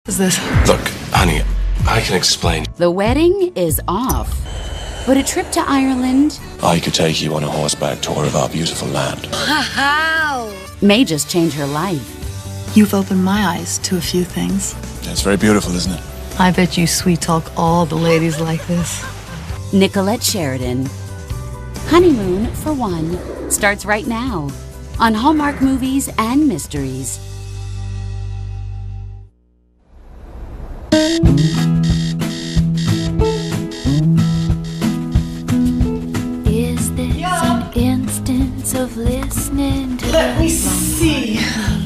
Is this? Look, honey, I can explain. The wedding is off, but a trip to Ireland I could take you on a horseback tour of our beautiful land. Wow! may just change her life. You've opened my eyes to a few things. It's very beautiful, isn't it? I bet you sweet talk all the ladies like this. Nicolette Sheridan. Honeymoon for One starts right now on Hallmark Movies and Mysteries. Is this an instance of listening to Let me see.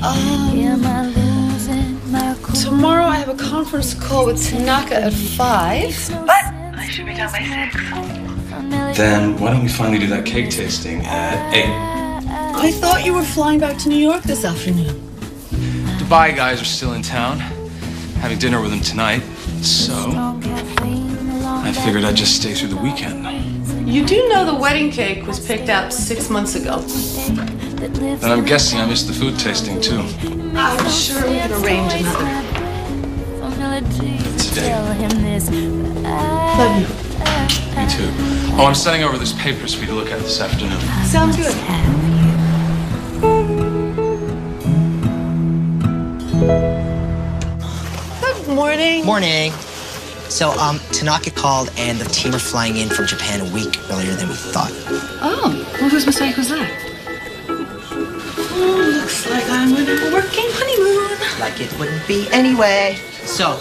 Am I losing my cool? Tomorrow I have a conference call with Tanaka at 5. But I should be done by 6. Then why don't we finally do that cake tasting at 8? I thought you were flying back to New York this afternoon. Dubai guys are still in town. Having dinner with them tonight. So, I figured I'd just stay through the weekend. You do know the wedding cake was picked out 6 months ago. And I'm guessing I missed the food tasting too. I'm sure we can arrange another. Today. Love you. Me too. Oh, I'm sending over this papers for you to look at this afternoon. Sounds good. Good morning. Morning. So, Tanaka called and the team are flying in from Japan a week earlier than we thought. Oh, well, whose mistake was that? Oh, looks like I'm on a working honeymoon. Like it wouldn't be anyway. So,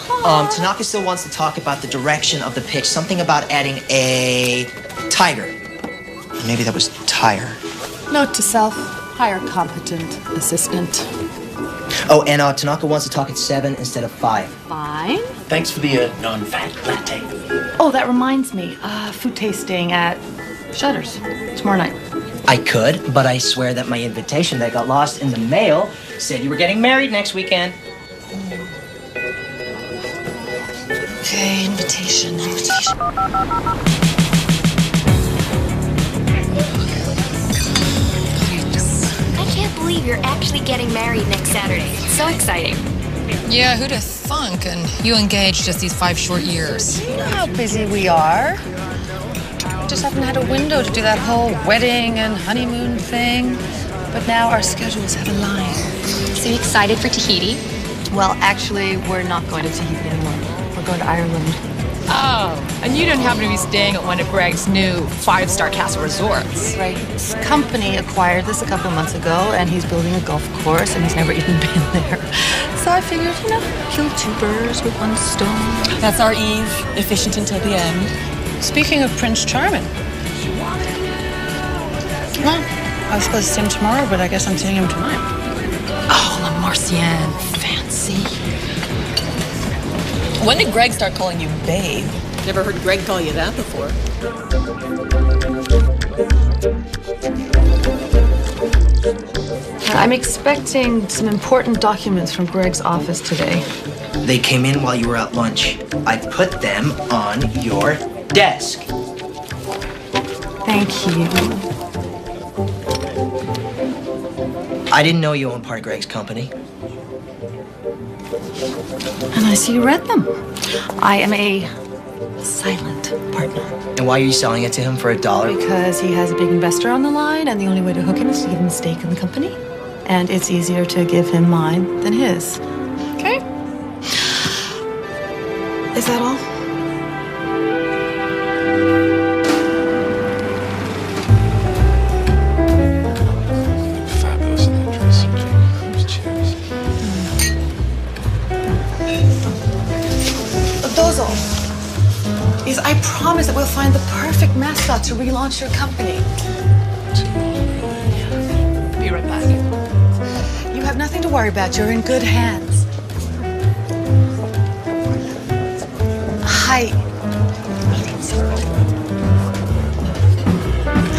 Tanaka still wants to talk about the direction of the pitch. Something about adding a tiger. Maybe that was tire. Note to self, hire competent assistant. Oh, and Tanaka wants to talk at 7 instead of 5. Fine. Thanks for the non-fat latte. Oh, that reminds me. Food tasting at Shutters tomorrow night. I could, but I swear that my invitation that got lost in the mail said you were getting married next weekend. Okay, invitation. I can't believe you're actually getting married next Saturday. It's so exciting. Yeah, who'd have thunk? And you engaged just these 5 short years. You know how busy we are. Just haven't had a window to do that whole wedding and honeymoon thing. But now our schedules have aligned. So you excited for Tahiti? Well, actually, we're not going to Tahiti anymore. We're going to Ireland. Oh, and you don't happen to be staying at one of Greg's new 5-star castle resorts. Right. His company acquired this a couple of months ago, and he's building a golf course, and he's never even been there. So I figured, kill 2 birds with 1 stone. That's our Eve, efficient until the end. Speaking of Prince Charming. Well, I was supposed to see him tomorrow, but I guess I'm seeing him tonight. Oh, La Marcienne. Fancy. When did Greg start calling you babe? Never heard Greg call you that before. I'm expecting some important documents from Greg's office today. They came in while you were at lunch. I put them on your desk. Thank you. I didn't know you owned part of Greg's company. And I see you read them. I am a silent partner. And why are you selling it to him for $1? Because he has a big investor on the line, and the only way to hook him is to give him a stake in the company. And it's easier to give him mine than his. Okay. Is that all? Fabulous actress. Cheers. Dozo. Is I promise that we'll find the perfect mascot to relaunch your company. Be right back. You have nothing to worry about. You're in good hands. Hi.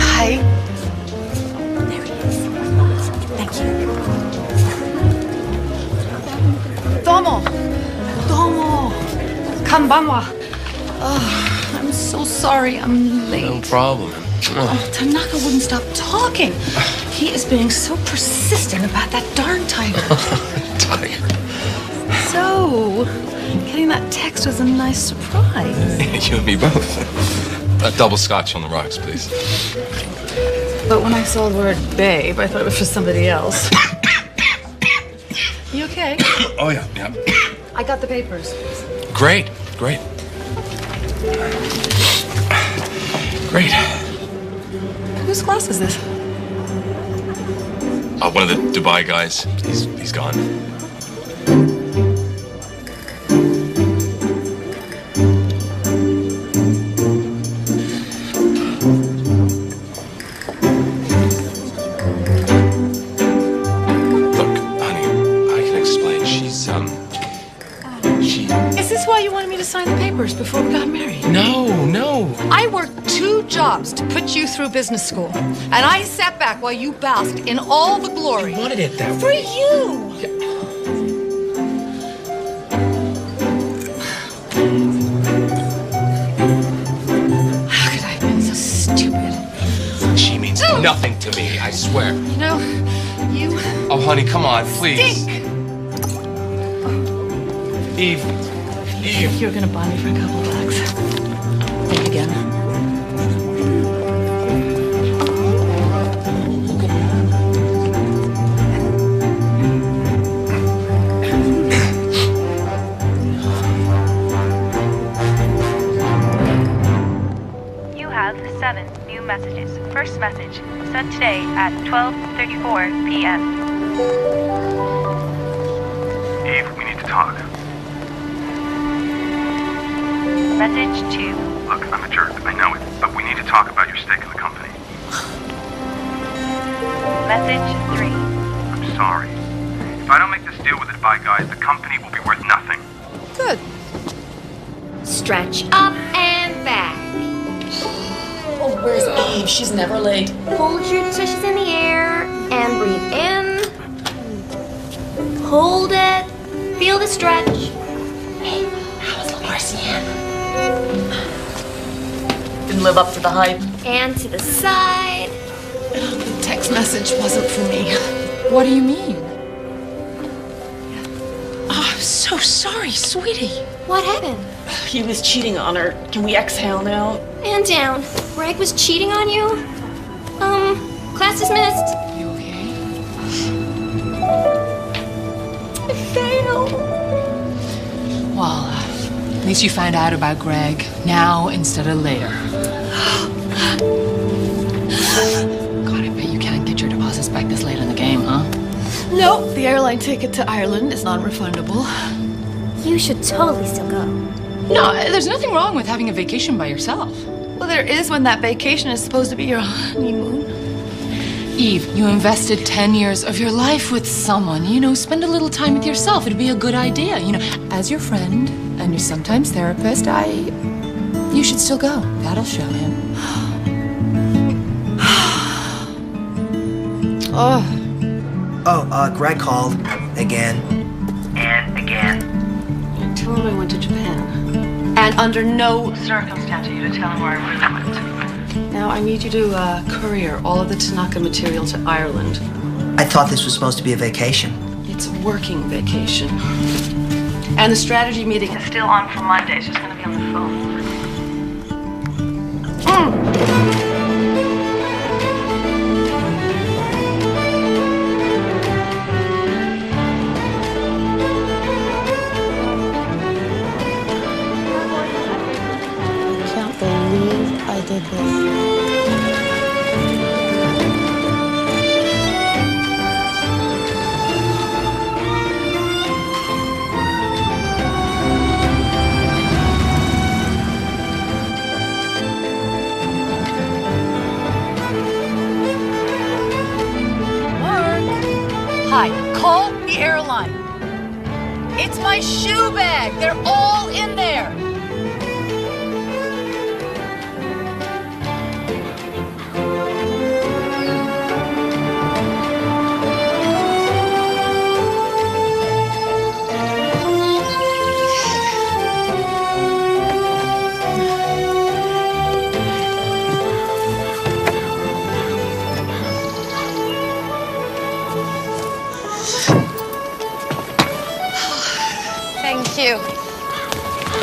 Hi. There he is. Thank you. Domo. Domo. Kanbanwa. Oh, I'm so sorry I'm late. No problem. Oh, Tanaka wouldn't stop talking. He is being so persistent about that darn tiger. Tiger. So, getting that text was a nice surprise. You and me both. Double scotch on the rocks, please. But when I saw the word babe, I thought it was for somebody else. You okay? Oh, yeah, yeah. I got the papers. Great, great. Great. Whose class is this? One of the Dubai guys. He's gone. Look, honey, I can explain. Is this why you wanted me to sign the papers before we got married? No. I worked 2 jobs to put you through business school, and I sat back while you basked in all the glory. I wanted it that way. For you! How could I have been so stupid? She means nothing to me, I swear. You know, you Oh, honey, come on, please. stink! Eve. You're gonna buy me for a couple bucks. Think again. You have 7 new messages. First message, sent today at 12:34 p.m. Eve, we need to talk. Message 2. Look, I'm a jerk, I know it, but we need to talk about your stake in the company. Message 3. I'm sorry. If I don't make this deal with the Dubai guys, the company will be worth nothing. Good. Stretch up and back. Oh, where's Eve? She's never late. Hold your tushes in the air and breathe in. Hold it. Feel the stretch. Hey, how was Lamarcian? Didn't live up to the hype. And to the side. The text message wasn't for me. What do you mean? Oh, I'm so sorry, sweetie. What happened? He was cheating on her. Can we exhale now? And down. Greg was cheating on you? Class dismissed. You okay? I failed. Well, at least you found out about Greg now instead of later. God, I bet you can't get your deposits back this late in the game, huh? No, the airline ticket to Ireland is non-refundable. You should totally still go. No, there's nothing wrong with having a vacation by yourself. Well, there is when that vacation is supposed to be your honeymoon. Eve, you invested 10 years of your life with someone. You know, spend a little time with yourself. It'd be a good idea. You know, as your friend and your sometimes therapist, you should still go. That'll show him. Greg called. Again. And again. Tell him I went to Japan. And under no Circumstance you to tell him where I went. Now, I need you to courier all of the Tanaka material to Ireland. I thought this was supposed to be a vacation. It's a working vacation. And the strategy meeting is still on for Monday, so it's going to be on the phone. Can't believe I did this. Hi, call the airline. It's my shoe bag. They're all in there.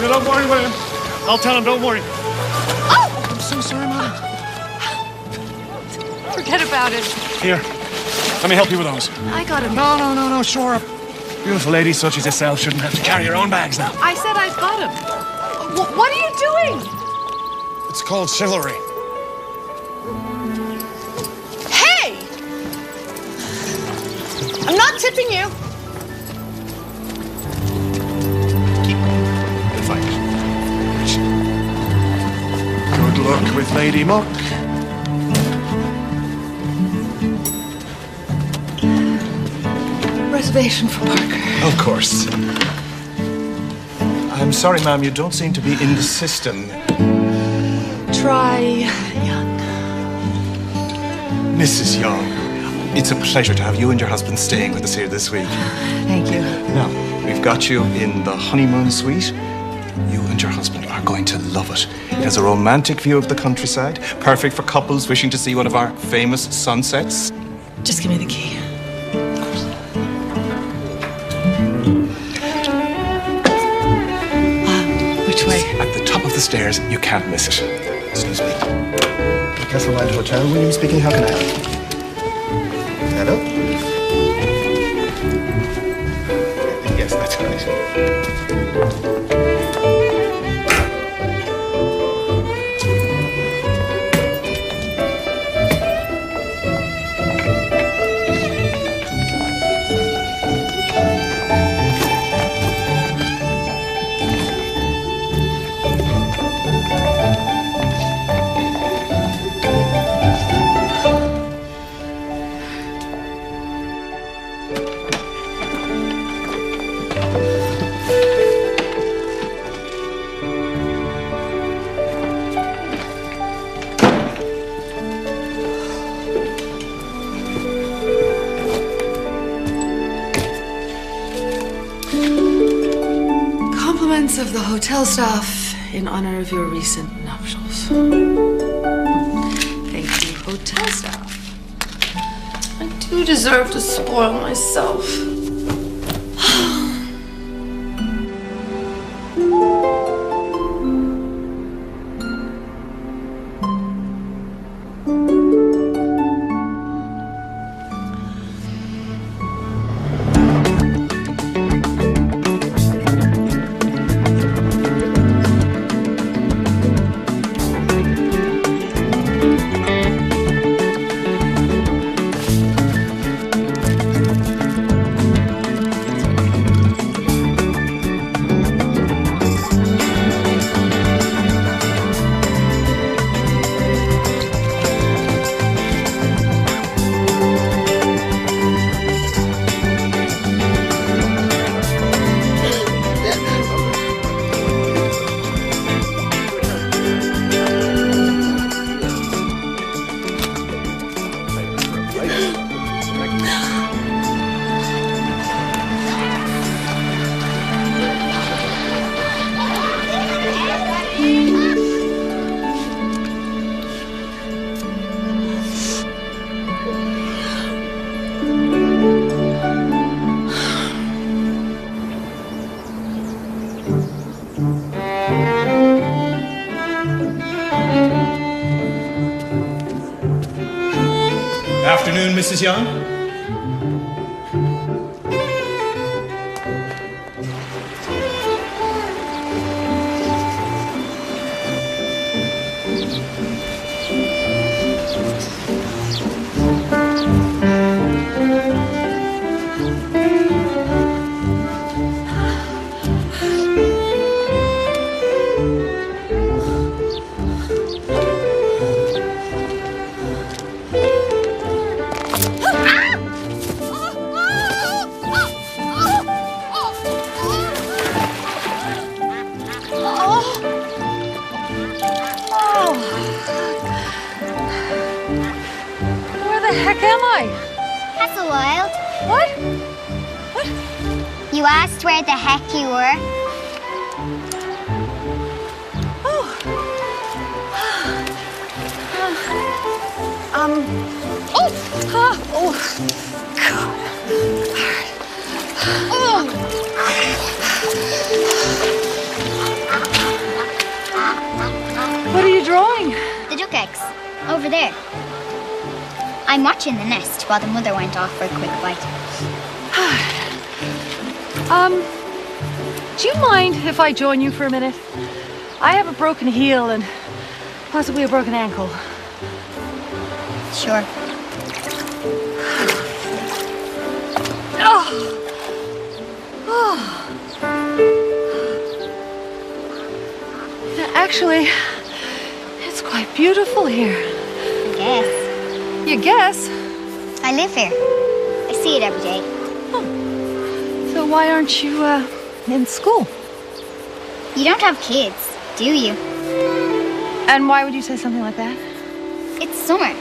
No, don't worry, William. I'll tell him, don't worry. Oh! I'm so sorry, Madam. Forget about it. Here, let me help you with those. I got him. No, sure. Beautiful ladies such as yourself shouldn't have to carry your own bags now. I said I got him. What are you doing? It's called chivalry. Hey! I'm not tipping you. Fine. Good luck with Lady Muck. Reservation for Parker. Of course. I'm sorry, ma'am, you don't seem to be in the system. Try Young. Mrs. Young, it's a pleasure to have you and your husband staying with us here this week. Thank you. Now, we've got you in the honeymoon suite. You and your husband are going to love it. It has a romantic view of the countryside, perfect for couples wishing to see one of our famous sunsets. Just give me the key. Which way? At the top of the stairs, you can't miss it. Excuse me. Castle Wild Hotel, William speaking. How can I help? Hello? Yes, that's right. Compliments of the hotel staff in honor of your recent nuptials. Thank you, hotel staff. I do deserve to spoil myself. Afternoon, Mrs. Young. Where the heck am I? Castle Wild. What? What? You asked where the heck you were. Oh. Oh. Oh. God. Oh. snook eggs. Over there. I'm watching the nest while the mother went off for a quick bite. Do you mind if I join you for a minute? I have a broken heel and possibly a broken ankle. Sure. Actually, it's quite beautiful here. I guess. You guess? I live here. I see it every day. So why aren't you, in school? You don't have kids, do you? And why would you say something like that? It's summer.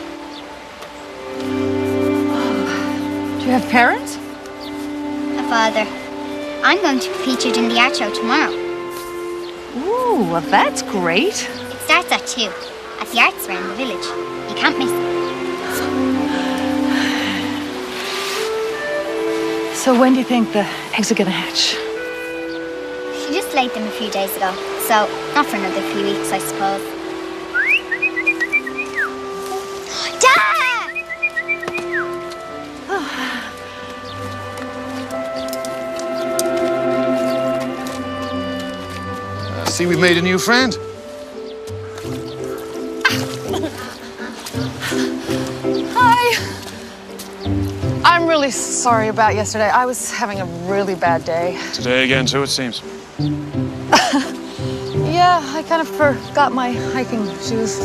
Do you have parents? A father. I'm going to be featured in the art show tomorrow. Ooh, well, that's great. It starts at 2 at the arts fair in the village. You can't miss it. So when do you think the eggs are gonna hatch? She just laid them a few days ago, so not for another few weeks, I suppose. Dad! See, we've made a new friend. Hi. I'm really sorry about yesterday. I was having a really bad day. Today again, too, it seems. Yeah, I kind of forgot my hiking shoes.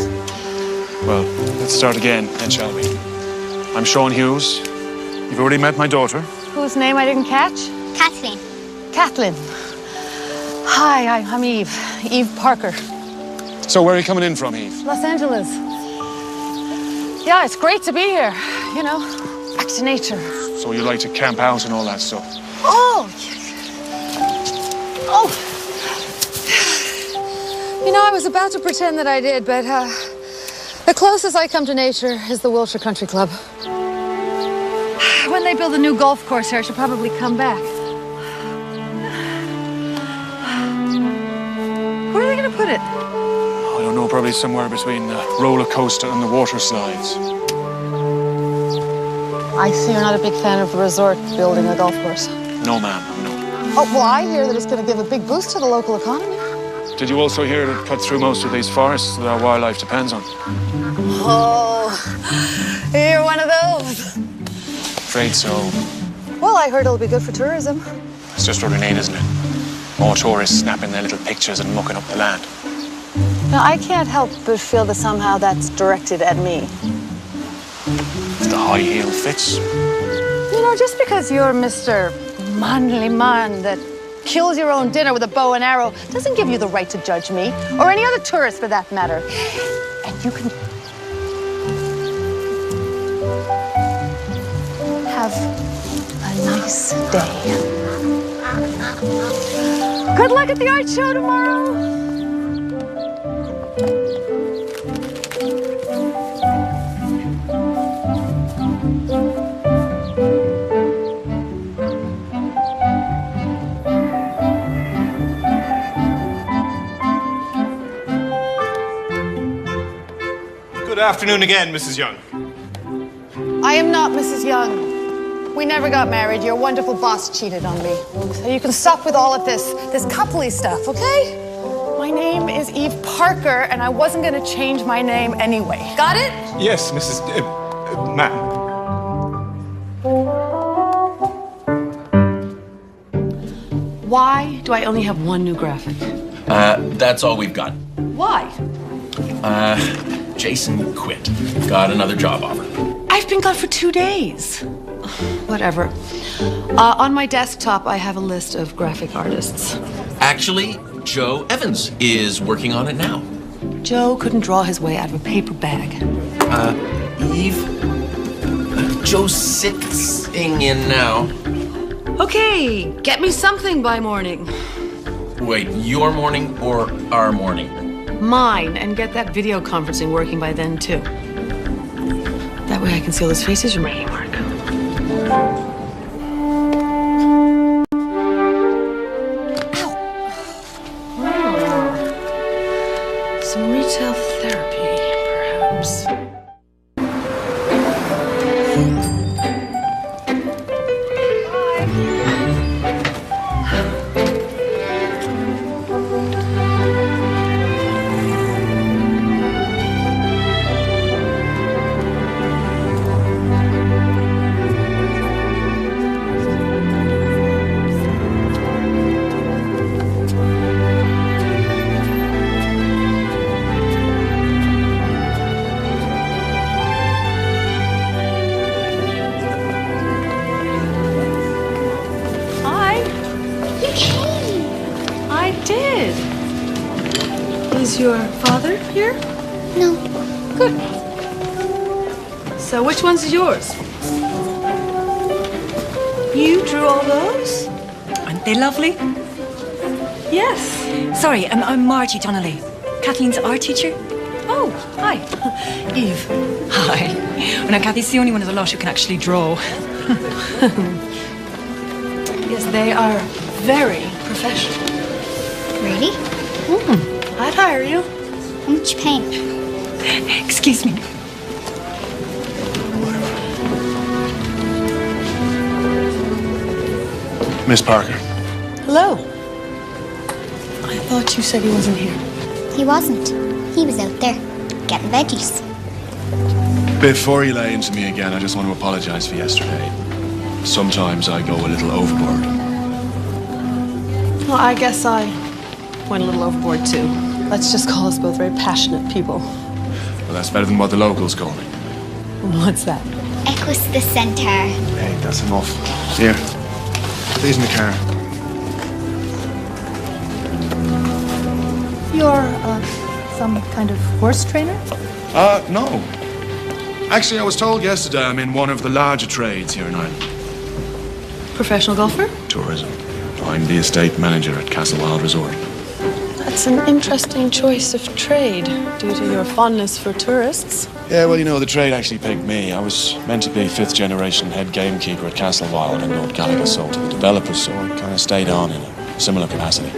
Well, let's start again, then, shall we? I'm Sean Hughes. You've already met my daughter. Whose name I didn't catch? Kathleen. Kathleen. Hi, I'm Eve. Eve Parker. So where are you coming in from, Eve? Los Angeles. Yeah, it's great to be here. You know, back to nature. So you like to camp out and all that stuff? Oh! Oh! You know, I was about to pretend that I did, but the closest I come to nature is the Wilshire Country Club. When they build a new golf course here, I should probably come back. Where are they going to put it? I don't know, probably somewhere between the roller coaster and the water slides. I see you're not a big fan of the resort building a golf course. No, ma'am, no. Oh, well, I hear that it's going to give a big boost to the local economy. Did you also hear that it cut through most of these forests that our wildlife depends on? Oh, you're one of those. Afraid so. Well, I heard it'll be good for tourism. It's just what we need, isn't it? More tourists snapping their little pictures and mucking up the land. Now, I can't help but feel that somehow that's directed at me. The high heel fits. You know, just because you're Mr. Manly Man that kills your own dinner with a bow and arrow doesn't give you the right to judge me, or any other tourist for that matter. And you can have a nice day. Good luck at the art show tomorrow. Good afternoon again, Mrs. Young. I am not Mrs. Young. We never got married. Your wonderful boss cheated on me. So you can stop with all of this coupley stuff, okay? My name is Eve Parker, and I wasn't going to change my name anyway. Got it? Yes, Mrs. Ma'am. Why do I only have one new graphic? That's all we've got. Why? Jason quit. Got another job offer. I've been gone for 2 days. Whatever. On my desktop, I have a list of graphic artists. Actually, Joe Evans is working on it now. Joe couldn't draw his way out of a paper bag. Eve? Joe's sitting in now. Okay, get me something by morning. Wait, your morning or our morning? Mine, and get that video conferencing working by then, too. That way I can see all those faces you're making work. Some retail therapy, perhaps. Oops. Is your father here? No. Good. So which one's yours? You drew all those? Aren't they lovely? Yes. Sorry, I'm Margie Donnelly, Kathleen's art teacher. Oh, hi. Eve. Hi. Well, now, Kathy's the only one of the lot who can actually draw. Yes, they are very professional. Really? I'd hire you. How much you paying? Excuse me. Miss Parker. Hello. I thought you said he wasn't here. He wasn't. He was out there getting veggies. Before you lay into me again, I just want to apologize for yesterday. Sometimes I go a little overboard. Well, I guess I went a little overboard too. Let's just call us both very passionate people. Well, that's better than what the locals call me. What's that? Equus the centaur. Hey, that's enough. Here. These in the car. You're some kind of horse trainer? No. Actually, I was told yesterday I'm in one of the larger trades here in Ireland. Professional golfer? Tourism. I'm the estate manager at Castle Wild Resort. That's an interesting choice of trade, due to your fondness for tourists. Yeah, well, you know, the trade actually picked me. I was meant to be 5th generation head gamekeeper at Castle Wild, and Lord Gallagher sold to the developers, so I kind of stayed on in a similar capacity.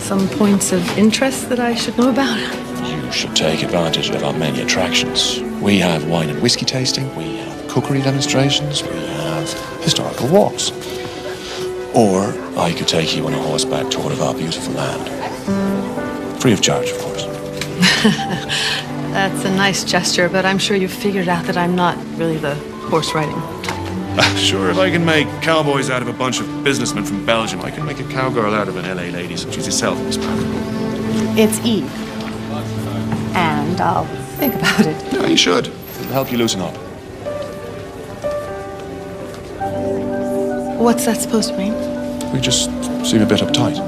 Some points of interest that I should know about? You should take advantage of our many attractions. We have wine and whiskey tasting, we have cookery demonstrations, we have historical walks. Or I could take you on a horseback tour of our beautiful land. Free of charge, of course. That's a nice gesture, but I'm sure you've figured out that I'm not really the horse riding type. Sure, if I can make cowboys out of a bunch of businessmen from Belgium, I can make a cowgirl out of an LA lady such as yourself, Miss Parker. It's Eve. And I'll think about it. Yeah, you should. It'll help you loosen up. What's that supposed to mean? We just seem a bit uptight.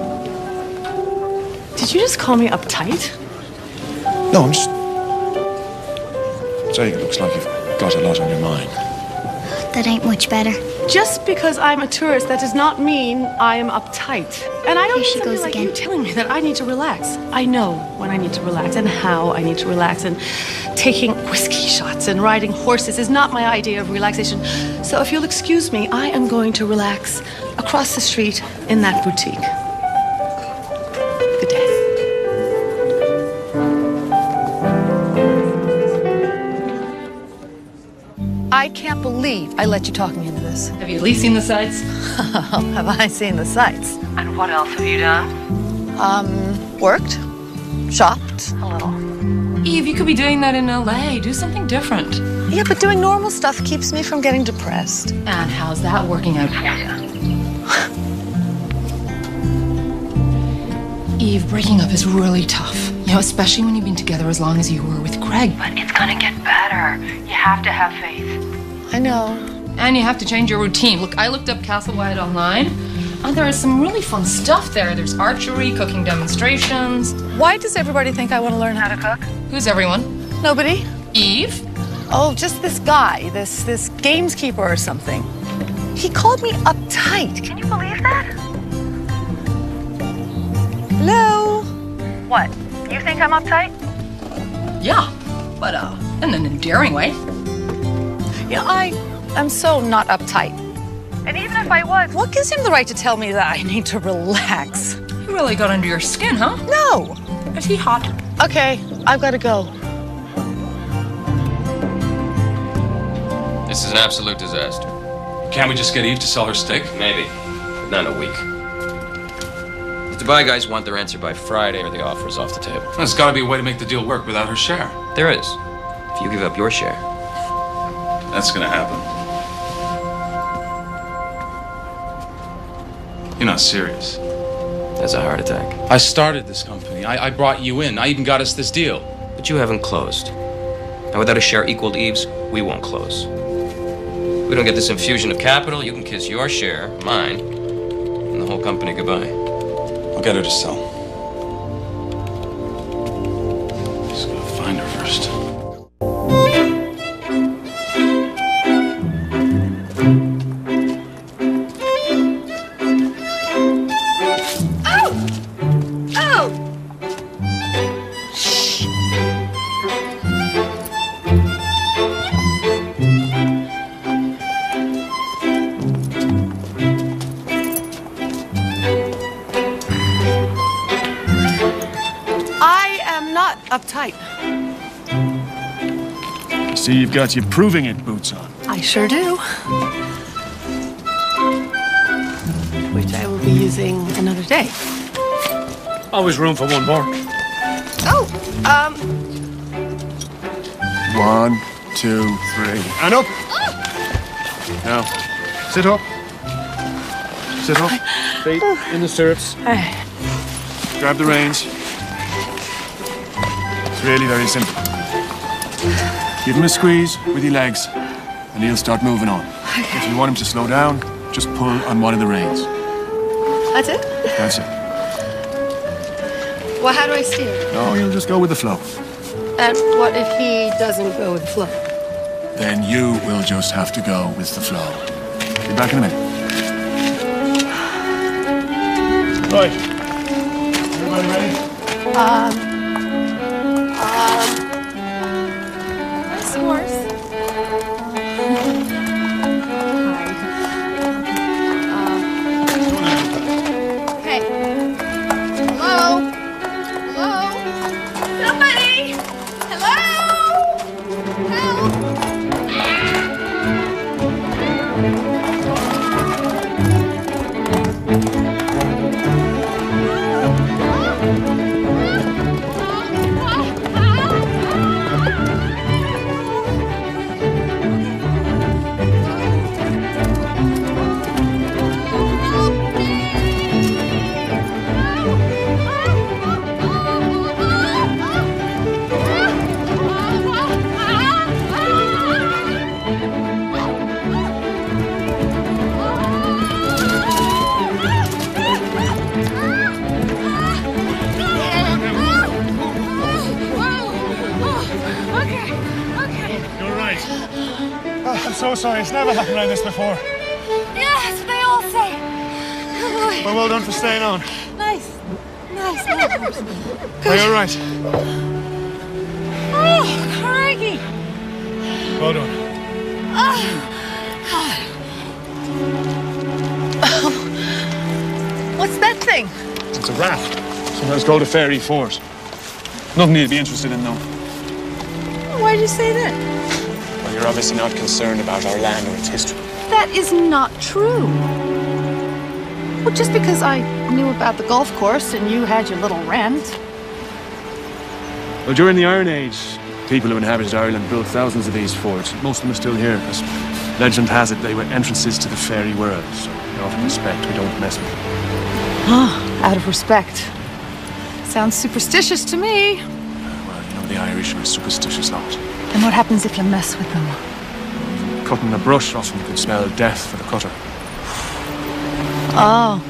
Did you just call me uptight? No, I'm just saying it looks like you've got a lot on your mind. That ain't much better. Just because I'm a tourist, that does not mean I am uptight. And I don't Here she need somebody goes like again. you telling me that I need to relax. I know when I need to relax and how I need to relax. And taking whiskey shots and riding horses is not my idea of relaxation. So if you'll excuse me, I am going to relax across the street in that boutique. Good day. I can't believe I let you talk me into this. Have you at least seen the sights? Have I seen the sights? And what else have you done? Worked, shopped a little. Eve, you could be doing that in LA. Do something different. Yeah, but doing normal stuff keeps me from getting depressed. And how's that working out for you? Eve, breaking up is really tough. You know, especially when you've been together as long as you were with Greg. But it's gonna get better. You have to have faith. I know. And you have to change your routine. Look, I looked up Castle Wild online, and there is some really fun stuff there. There's archery, cooking demonstrations. Why does everybody think I want to learn how to cook? Who's everyone? Nobody. Eve? Oh, just this guy, this gameskeeper or something. He called me uptight. Can you believe that? Hello? What? You think I'm uptight? Yeah, but in an endearing way. Yeah, I'm so not uptight. And even if I was, What gives him the right to tell me that I need to relax? He really got under your skin, huh? No. Is he hot? Okay, I've got to go. This is an absolute disaster. Can't we just get Eve to sell her steak? Maybe, but not in a week. If the Dubai guys want their answer by Friday, or the offer is off the table. There's got to be a way to make the deal work without her share. There is. If you give up your share. That's gonna happen. You're not serious. That's a heart attack. I started this company. I brought you in. I even got us this deal. But you haven't closed. And without a share equal to Eve's, we won't close. We don't get this infusion of capital, you can kiss your share, mine, and the whole company goodbye. I'll get her to sell. Just gotta find her first. Uptight. See, you've got your proving it boots on. I sure do. Which I will be using another day. Always room for one more. Oh, 1, 2, 3. And up. Now, sit up. Sit up. Feet in the stirrups. Grab the reins. It's really very simple. Give him a squeeze with your legs, and he'll start moving on. If you want him to slow down, just pull on one of the reins. That's it? That's it. Well, how do I steer? No, you'll just go with the flow. And what if he doesn't go with the flow? Then you will just have to go with the flow. Be back in a minute. Right. Everybody ready? Where's the horse? Hey. Hello? Hello? Somebody? Hello? Help! I'm so sorry. It's never happened like this before. Yes, they all say. Well, well done for staying on. Nice. Nice. Are you all right? Oh, crikey. Well done. What's that thing? It's a raft. Sometimes called a fairy fort. Nothing you'd be interested in, though. Why'd you say that? Well, you're obviously not concerned about our land or its history. That is not true. Well, just because I knew about the golf course and you had your little rant. Well, during the Iron Age, people who inhabited Ireland built thousands of these forts. Most of them are still here, because legend has it they were entrances to the fairy world. So, out of respect, we don't mess with them. Ah, out of respect. Sounds superstitious to me. Well, you know, the Irish are a superstitious lot. And what happens if you mess with them? Cutting a brush often could spell death for the cutter. Oh,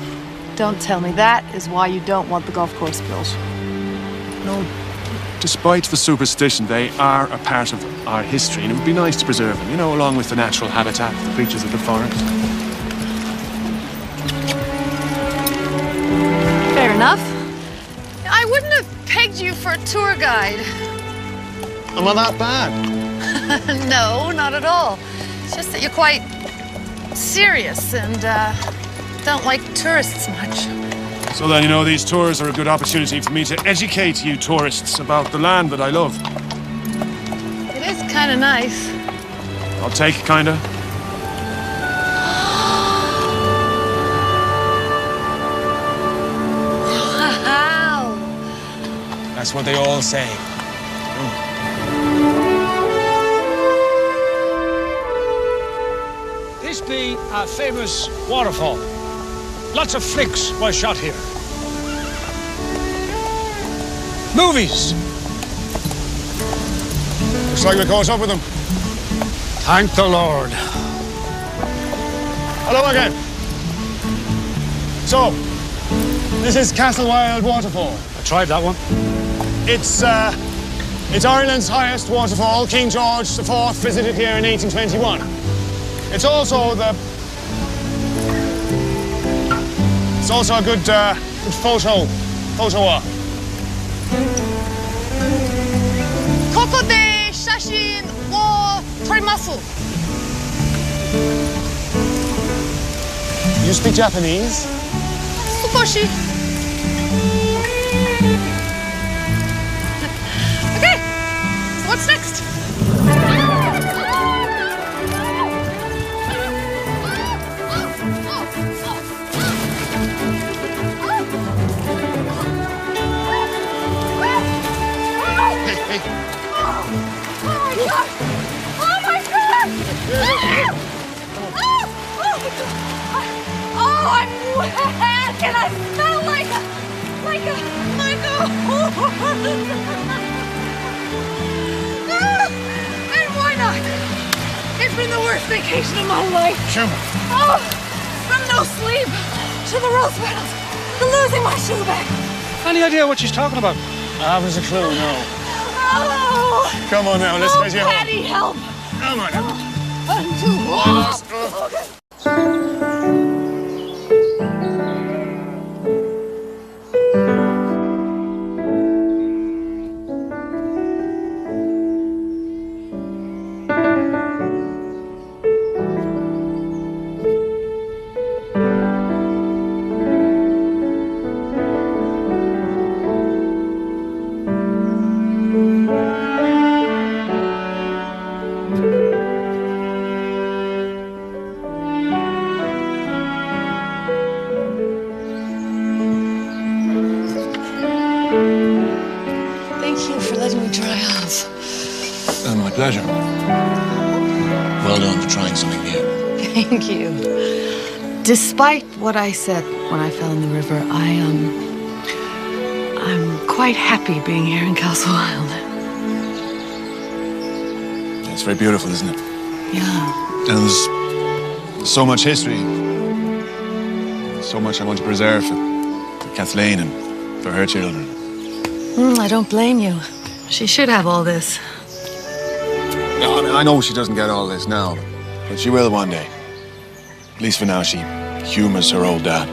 don't tell me that is why you don't want the golf course built. No, despite the superstition, they are a part of our history, and it would be nice to preserve them, you know, along with the natural habitat, the creatures of the forest. Fair enough. I wouldn't have pegged you for a tour guide. Am I that bad? No, not at all. It's just that you're quite serious and don't like tourists much. So then, you know, these tours are a good opportunity for me to educate you tourists about the land that I love. It is kind of nice. I'll take, kinda. Wow. That's what they all say. This be a famous waterfall. Lots of flicks were shot here. Movies. Looks like we caught up with them. Thank the Lord. Hello again. So, this is Castle Wild Waterfall. I tried that one. It's Ireland's highest waterfall. King George IV visited here in 1821. It's also a good photo op. ここで写真を撮ります。You speak Japanese? 少し。Okay, so what's next? Oh, I'm wet and I smell like a And why not? It's been the worst vacation of my life. Sure. Oh, from no sleep to the rose petals to losing my shoe bag. Any idea what she's talking about? I haven't a clue, no. Oh. Come on now, let's get you home. Patty, help. Come on now. I'm too warm. My pleasure. Well done for trying something new. Thank you. Despite what I said when I fell in the river, I'm quite happy being here in Castle Wild. It's very beautiful, isn't it? Yeah. And there's so much history. So much I want to preserve for Kathleen and for her children. I don't blame you. She should have all this. I know she doesn't get all this now, but she will one day. At least for now, she humors her old dad.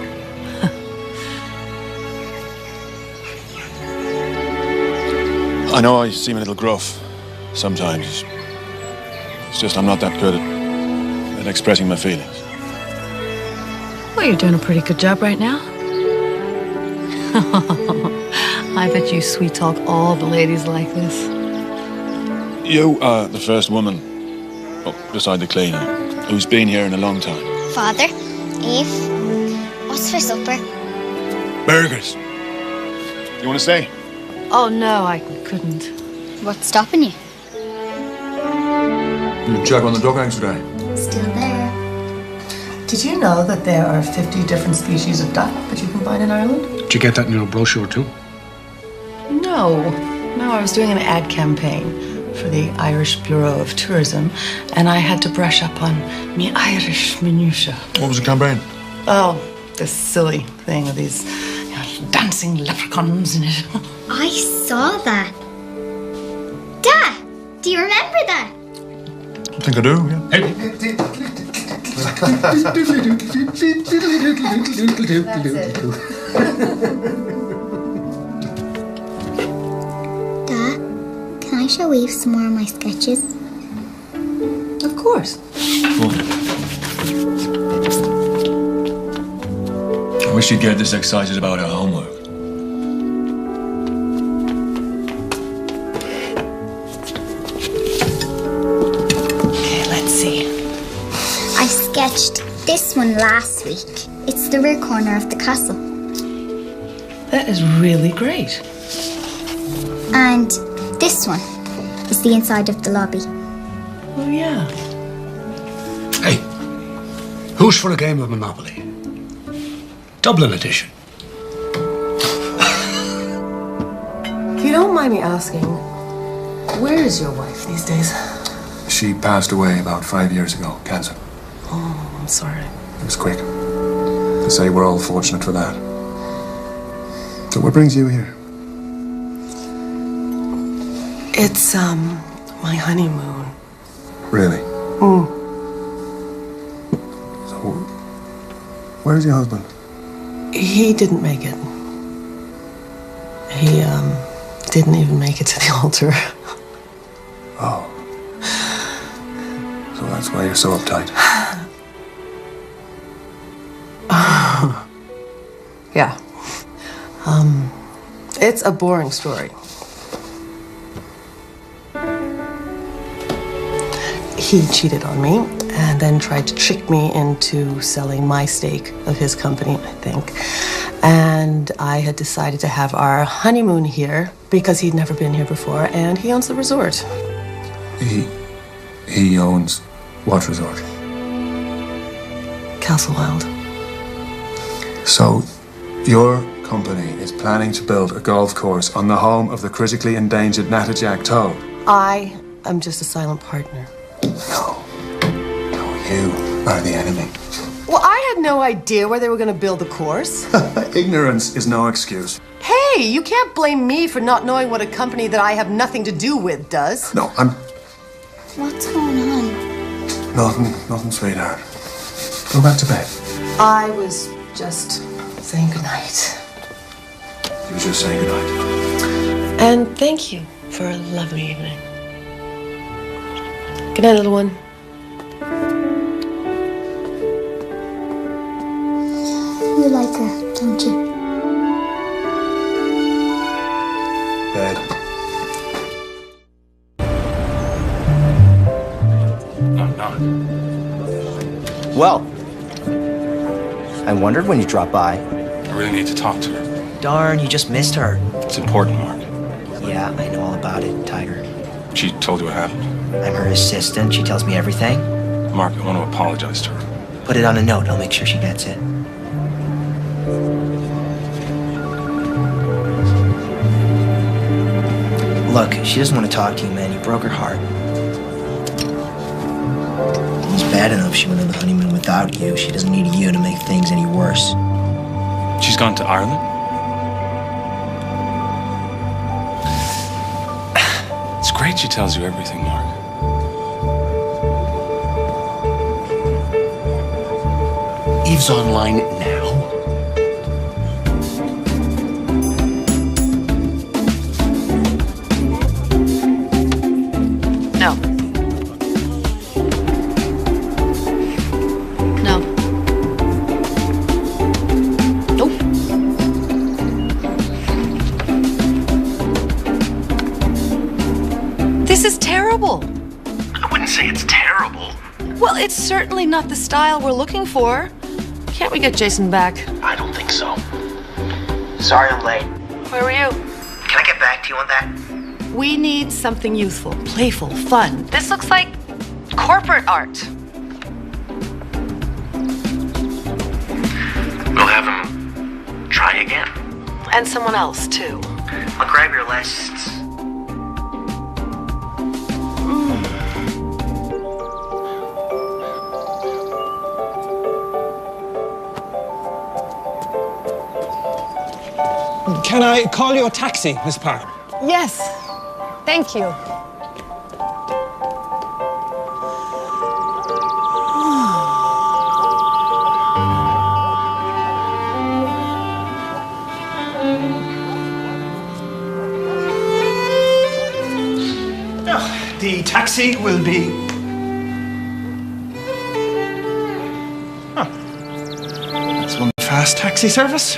I know I seem a little gruff sometimes. It's just I'm not that good at expressing my feelings. Well, you're doing a pretty good job right now. I bet you sweet talk all the ladies like this. You are the first woman, beside the cleaner, who's been here in a long time. Father, Eve, what's for supper? Burgers. You want to stay? Oh, no, I couldn't. What's stopping you? You check on the duck eggs today. Still there. Did you know that there are 50 different species of duck that you can find in Ireland? Did you get that in your brochure too? No, I was doing an ad campaign for the Irish Bureau of Tourism, and I had to brush up on me Irish minutiae. What was the campaign? Oh, this silly thing with these dancing leprechauns in it. I saw that. Dad, do you remember that? I think I do, yeah. Dad, can I show Eve some more of my sketches? Of course. I wish you'd get this excited about her homework. Okay, let's see. finished this one last week. It's the rear corner of the castle. That is really great. And this one is the inside of the lobby. Oh, yeah. Hey, who's for a game of Monopoly? Dublin edition. If you don't mind me asking, where is your wife these days? She passed away about 5 years ago, cancer. Oh, I'm sorry. It was quick. To say we're all fortunate for that. So what brings you here? It's, my honeymoon. Really? So, where's your husband? He didn't make it. He, didn't even make it to the altar. Oh. So that's why you're so uptight. Yeah. It's a boring story. He cheated on me and then tried to trick me into selling my stake of his company, I think. And I had decided to have our honeymoon here because he'd never been here before, and he owns the resort. He owns what resort? Castle Wild. So, your company is planning to build a golf course on the home of the critically endangered Natterjack toad? I am just a silent partner. No, you are the enemy. Well, I had no idea where they were going to build the course. Ignorance is no excuse. Hey, you can't blame me for not knowing what a company that I have nothing to do with does. No, I'm... What's going on? Nothing, sweetheart. Go back to bed. I was just saying goodnight. You were just saying goodnight. And thank you for a lovely evening. Good night, little one. You like her, don't you? Bed. I'm not. Well, I wondered when you dropped by. I really need to talk to her. Darn, you just missed her. It's important, Mark. Yeah, I know all about it, Tiger. She told you what happened. I'm her assistant. She tells me everything. Mark, I want to apologize to her. Put it on a note. I'll make sure she gets it. Look, she doesn't want to talk to you, man. You broke her heart. It was bad enough she went on the honeymoon without you. She doesn't need you to make things any worse. She's gone to Ireland? It's great she tells you everything, Mark. Eve's online now. No. No. Nope. This is terrible. I wouldn't say it's terrible. Well, it's certainly not the style we're looking for. Can't we get Jason back? I don't think so. Sorry I'm late. Where were you? Can I get back to you on that? We need something youthful, playful, fun. This looks like corporate art. We'll have him try again. And someone else, too. I'll grab your lists. Can I call you a taxi, Miss Parker? Yes. Thank you. The taxi will be... Huh. That's one fast taxi service.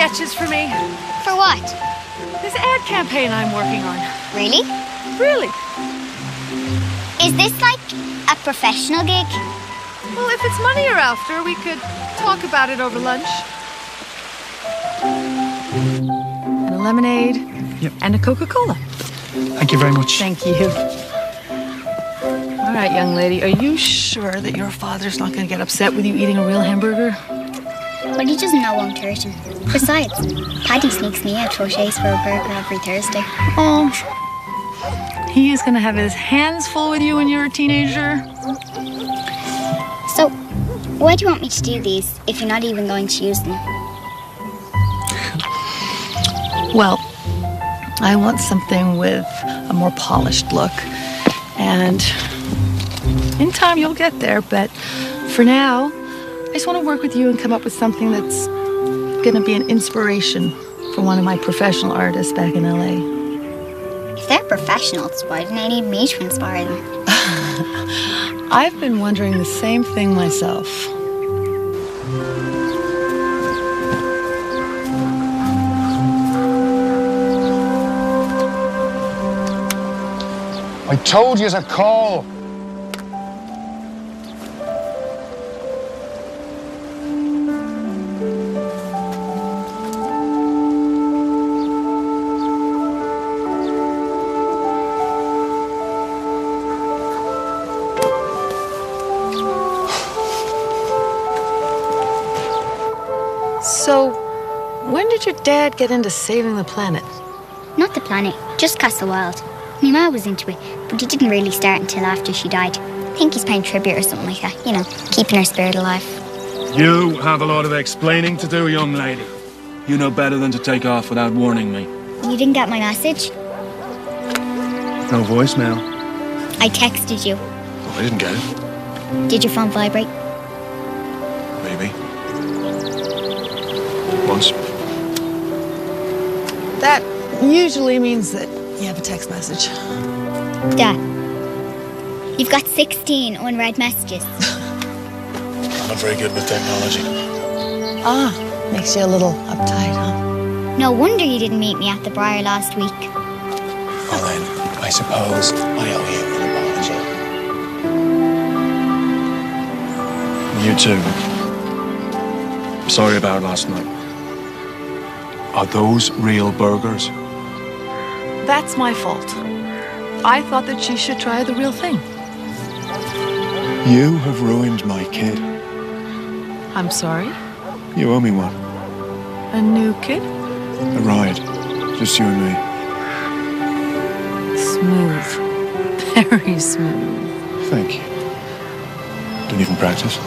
sketches for me? For what? This ad campaign I'm working on. Really? Really? Is this like a professional gig? Well, if it's money you're after, we could talk about it over lunch. And a lemonade. Yep. And a Coca-Cola. Thank you very much. Thank you. All right, young lady, are you sure that your father's not going to get upset with you eating a real hamburger? But he doesn't know I won't hurt him. Besides, Paddy sneaks me out Crochet's for a burger every Thursday. Oh, he is going to have his hands full with you when you're a teenager. So, why do you want me to do these if you're not even going to use them? Well, I want something with a more polished look. And in time you'll get there, but for now, I just want to work with you and come up with something that's going to be an inspiration for one of my professional artists back in LA. If they're professionals, why didn't they need me to inspire them? I've been wondering the same thing myself. I told you to call. So, when did your dad get into saving the planet? Not the planet, just Castle Wild. My ma was into it, but he didn't really start until after she died. I think he's paying tribute or something like that, you know, keeping her spirit alive. You have a lot of explaining to do, young lady. You know better than to take off without warning me. You didn't get my message? No voicemail. I texted you. Oh, I didn't get it. Did your phone vibrate? Maybe. Once. That usually means that you have a text message. Dad, you've got 16 unread messages. I'm not very good with technology. Ah, makes you a little uptight, huh? No wonder you didn't meet me at the Briar last week. Well then, I suppose I owe you an apology. You too. Sorry about last night. Are those real burgers? That's my fault. I thought that she should try the real thing. You have ruined my kid. I'm sorry? You owe me one. A new kid? A ride. Just you and me. Smooth. Very smooth. Thank you. Didn't even practice.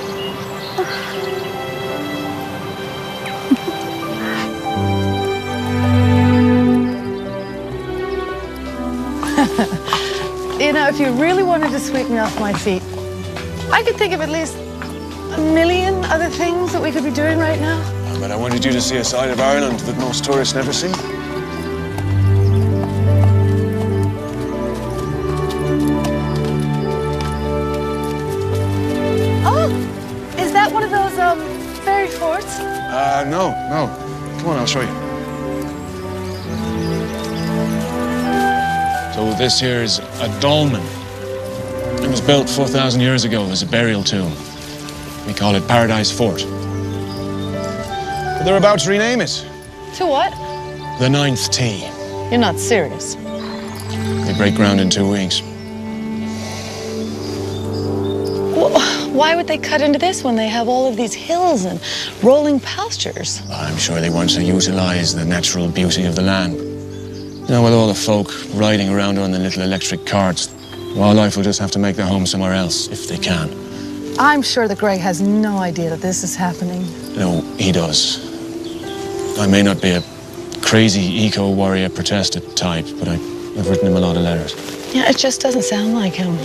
You know, if you really wanted to sweep me off my feet, I could think of at least a million other things that we could be doing right now. But I wanted you to see a side of Ireland that most tourists never see. Oh, is that one of those, fairy forts? No. Come on, I'll show you. So this here is a dolmen. It was built 4,000 years ago as a burial tomb. We call it Paradise Fort. But they're about to rename it. To what? The Ninth Tee. You're not serious. They break ground in 2 weeks. Well, why would they cut into this when they have all of these hills and rolling pastures? I'm sure they want to utilize the natural beauty of the land. You know, with all the folk riding around on the little electric carts, wildlife will just have to make their home somewhere else, if they can. I'm sure that Greg has no idea that this is happening. No, he does. I may not be a crazy eco-warrior protester type, but I've written him a lot of letters. Yeah, it just doesn't sound like him.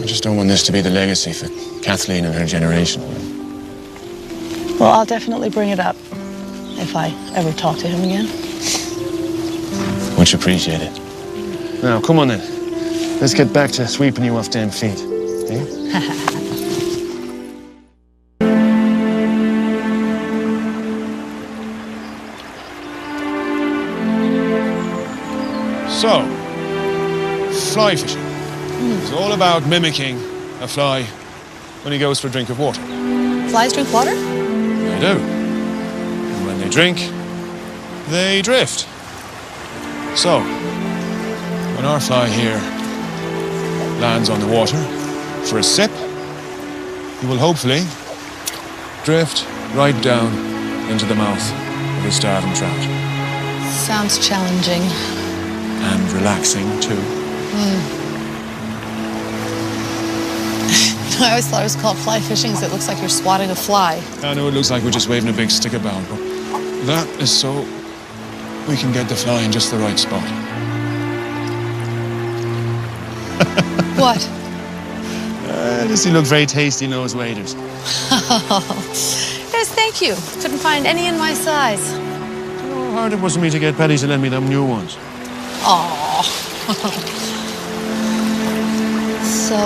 I just don't want this to be the legacy for Kathleen and her generation. Well, I'll definitely bring it up if I ever talk to him again. Much appreciated. Now, come on then. Let's get back to sweeping you off them feet. Eh? So, fly fishing. It's all about mimicking a fly when he goes for a drink of water. Flies drink water? They do. And when they drink, they drift. So, when our fly here lands on the water for a sip, he will hopefully drift right down into the mouth of a starving trout. Sounds challenging. And relaxing, too. I always thought it was called fly fishing because it looks like you're swatting a fly. I know it looks like we're just waving a big stick about, but that is so we can get the fly in just the right spot. What? Does he look very tasty, nose waders? Yes, thank you. Couldn't find any in my size. How hard it was for me to get Paddy to lend me them new ones. Aww. So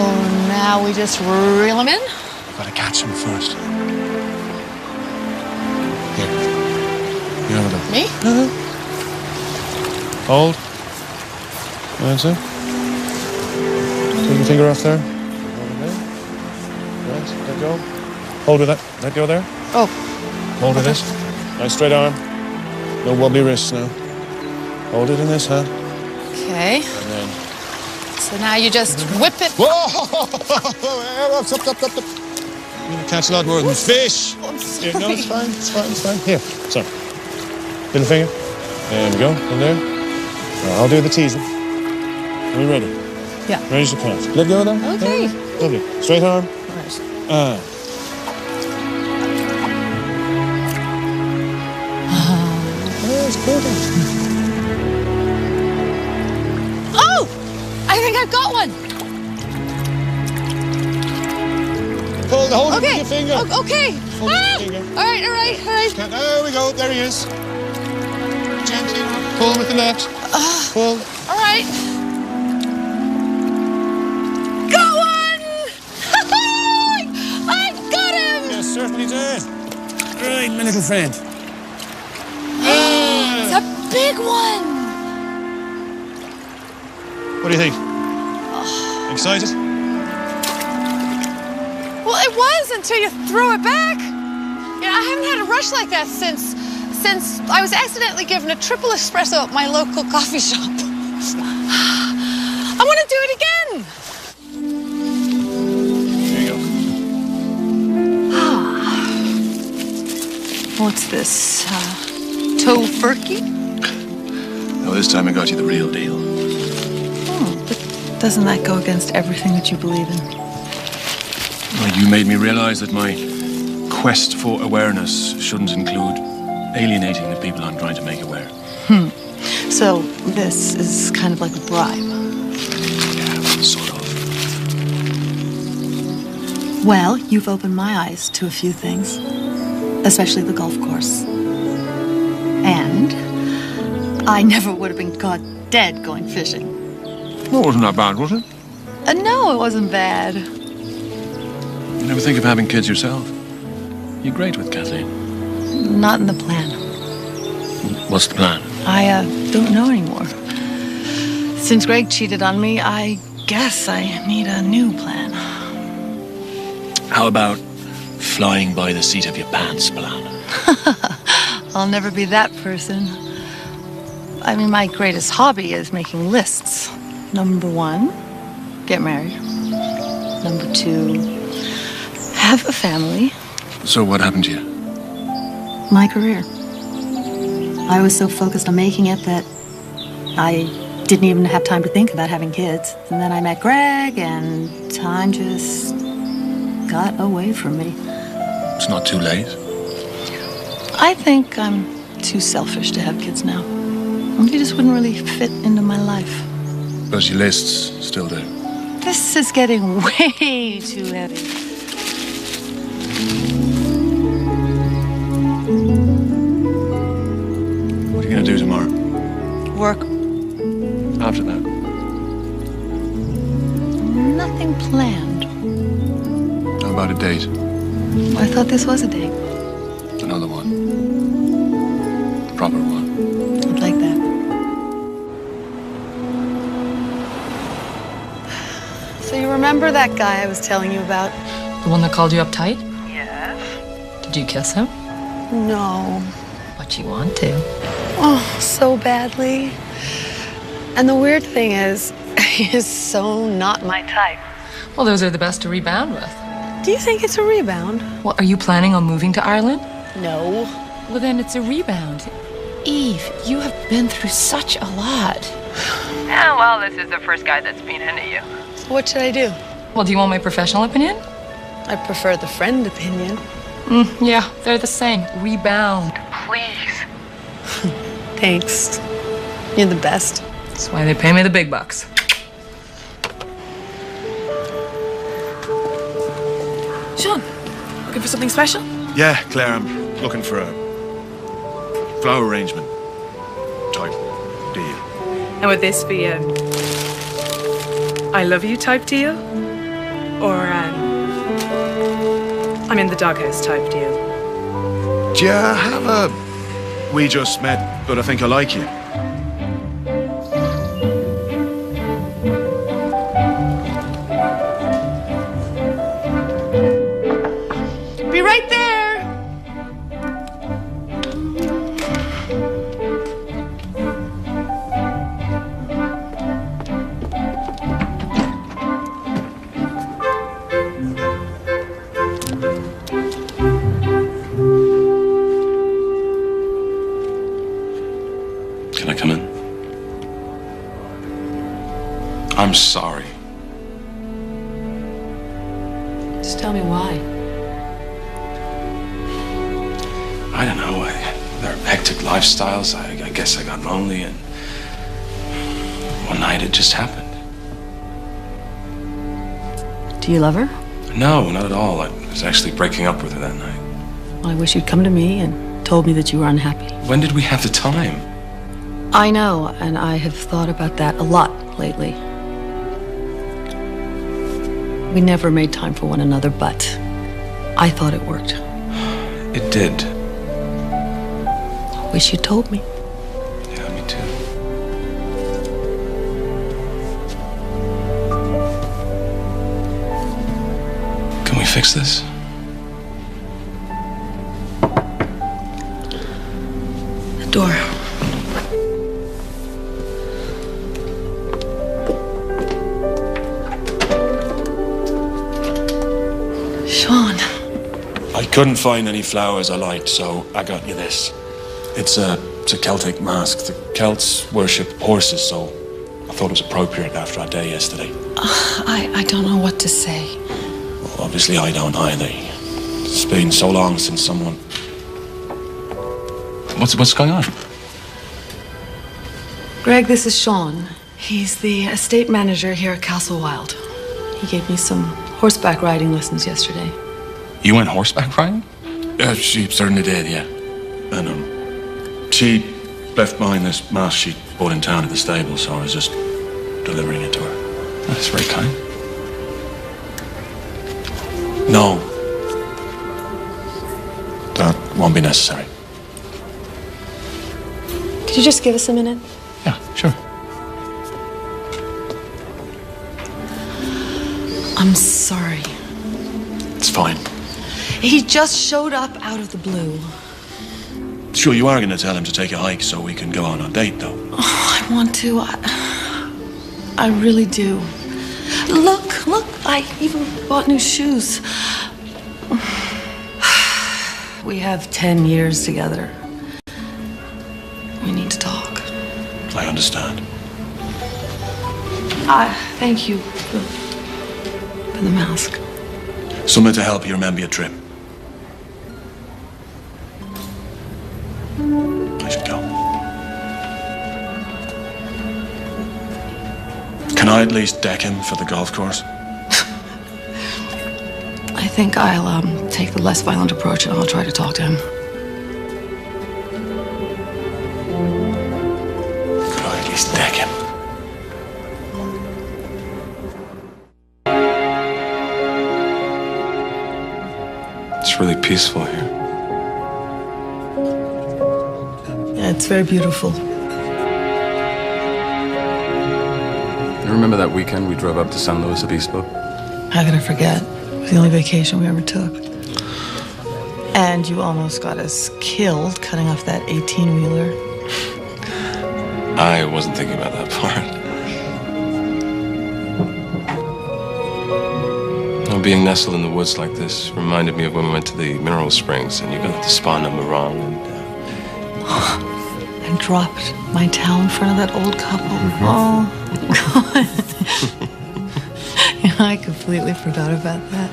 now we just reel them in? Gotta catch him first. Here. You have a look. Me? Hold. That's it. Take your finger off there. Over there. Right, let go. Hold with that. Let go there. Oh. Hold with this. Nice straight arm. No wobbly wrists now. Hold it in this hand. Okay. And then... So now you just whip it. Whoa! Stop. You're gonna catch a lot more than fish. I'm sorry. Here, no, it's fine. Here, sorry. Little finger. There we go. In there. Right, I'll do the teasing. Are we ready? Yeah. Ready to cast. Let go of that. Okay. Lovely. Straight arm. That's good. Oh! I think I've got one. Hold it Okay. with your finger. Okay. Hold it with your finger. All right. There we go. There he is. Gently. Pull with the left. Pull. All right. Got one! I've got him! Yes, certainly did. Right, my little friend. It's a big one. What do you think? Excited? Well, it was until you threw it back. Yeah, I haven't had a rush like that since I was accidentally given a triple espresso at my local coffee shop. I want to do it again. Here you go. What's this? Tofurkey? No, this time I got you the real deal. But doesn't that go against everything that you believe in? Well, you made me realize that my quest for awareness shouldn't include alienating the people I'm trying to make aware. So this is kind of like a bribe. Yeah, sort of. Well, you've opened my eyes to a few things, especially the golf course. And I never would have been caught dead going fishing. Well, wasn't that bad, was it? No, it wasn't bad. You never think of having kids yourself? You're great with Kathleen. Not in the plan. What's the plan? I don't know anymore. Since Greg cheated on me, I guess I need a new plan. How about flying by the seat of your pants plan? I'll never be that person. I mean, my greatest hobby is making lists. Number 1, get married. Number 2, have a family. So what happened to you? My career. I was so focused on making it that I didn't even have time to think about having kids. And then I met Greg, and time just got away from me. It's not too late. I think I'm too selfish to have kids now. They just wouldn't really fit into my life. But your lists still do. This is getting way too heavy. What are you going to do tomorrow? Work. After that? Nothing planned. How about a date? I thought this was a date. Another one. A proper one. I'd like that. Remember that guy I was telling you about? The one that called you uptight? Yes. Did you kiss him? No. But you want to. Oh, so badly. And the weird thing is, he is so not my type. Well, those are the best to rebound with. Do you think it's a rebound? Well, are you planning on moving to Ireland? No. Well, then it's a rebound. Eve, you have been through such a lot. Yeah, well, this is the first guy that's been into you. So what should I do? Well, do you want my professional opinion? I prefer the friend opinion. Yeah, they're the same. Rebound. Please. Thanks. You're the best. That's why they pay me the big bucks. Sean, looking for something special? Yeah, Claire, I'm looking for a flower arrangement type deal. And would this be a I love you type deal? Or I'm in the doghouse type deal? Do you have a we just met, but I think I like you? Be right there. Can I come in? I'm sorry. Just tell me why. I don't know. Their hectic lifestyles. I guess I got lonely, and one night it just happened. Do you love her? No, not at all. I was actually breaking up with her that night. Well, I wish you'd come to me and told me that you were unhappy. When did we have the time? I know, and I have thought about that a lot lately. We never made time for one another, but I thought it worked. It did. Wish you told me. Yeah, me too. Can we fix this? The door. Sean. I couldn't find any flowers I liked, so I got you this. It's a Celtic mask. The Celts worship horses, so I thought it was appropriate after our day yesterday. I don't know what to say. Well, obviously I don't either. It's been so long since someone... What's going on? Greg, this is Sean. He's the estate manager here at Castle Wild. He gave me some horseback riding lessons yesterday. You went horseback riding? She certainly did, yeah. And she left behind this mask she bought in town at the stable, so I was just delivering it to her. That's very kind. No. That won't be necessary. Could you just give us a minute? Yeah, sure. I'm sorry. It's fine. He just showed up out of the blue. Sure, you are going to tell him to take a hike so we can go on a date, though. Oh, I want to. I really do. Look, I even bought new shoes. We have 10 years together. We need to talk. I understand. Thank you for the mask. Something to help you remember your trip. I should go. Can I at least deck him for the golf course? I think I'll take the less violent approach and I'll try to talk to him. Could I at least deck him? It's really peaceful here. Yeah, it's very beautiful. You remember that weekend we drove up to San Luis Obispo? How could I forget? It was the only vacation we ever took. And you almost got us killed cutting off that 18-wheeler. I wasn't thinking about that part. Well, being nestled in the woods like this reminded me of when we went to the mineral springs and you got the spa number wrong And dropped my towel in front of that old couple. Oh, God. Yeah, I completely forgot about that.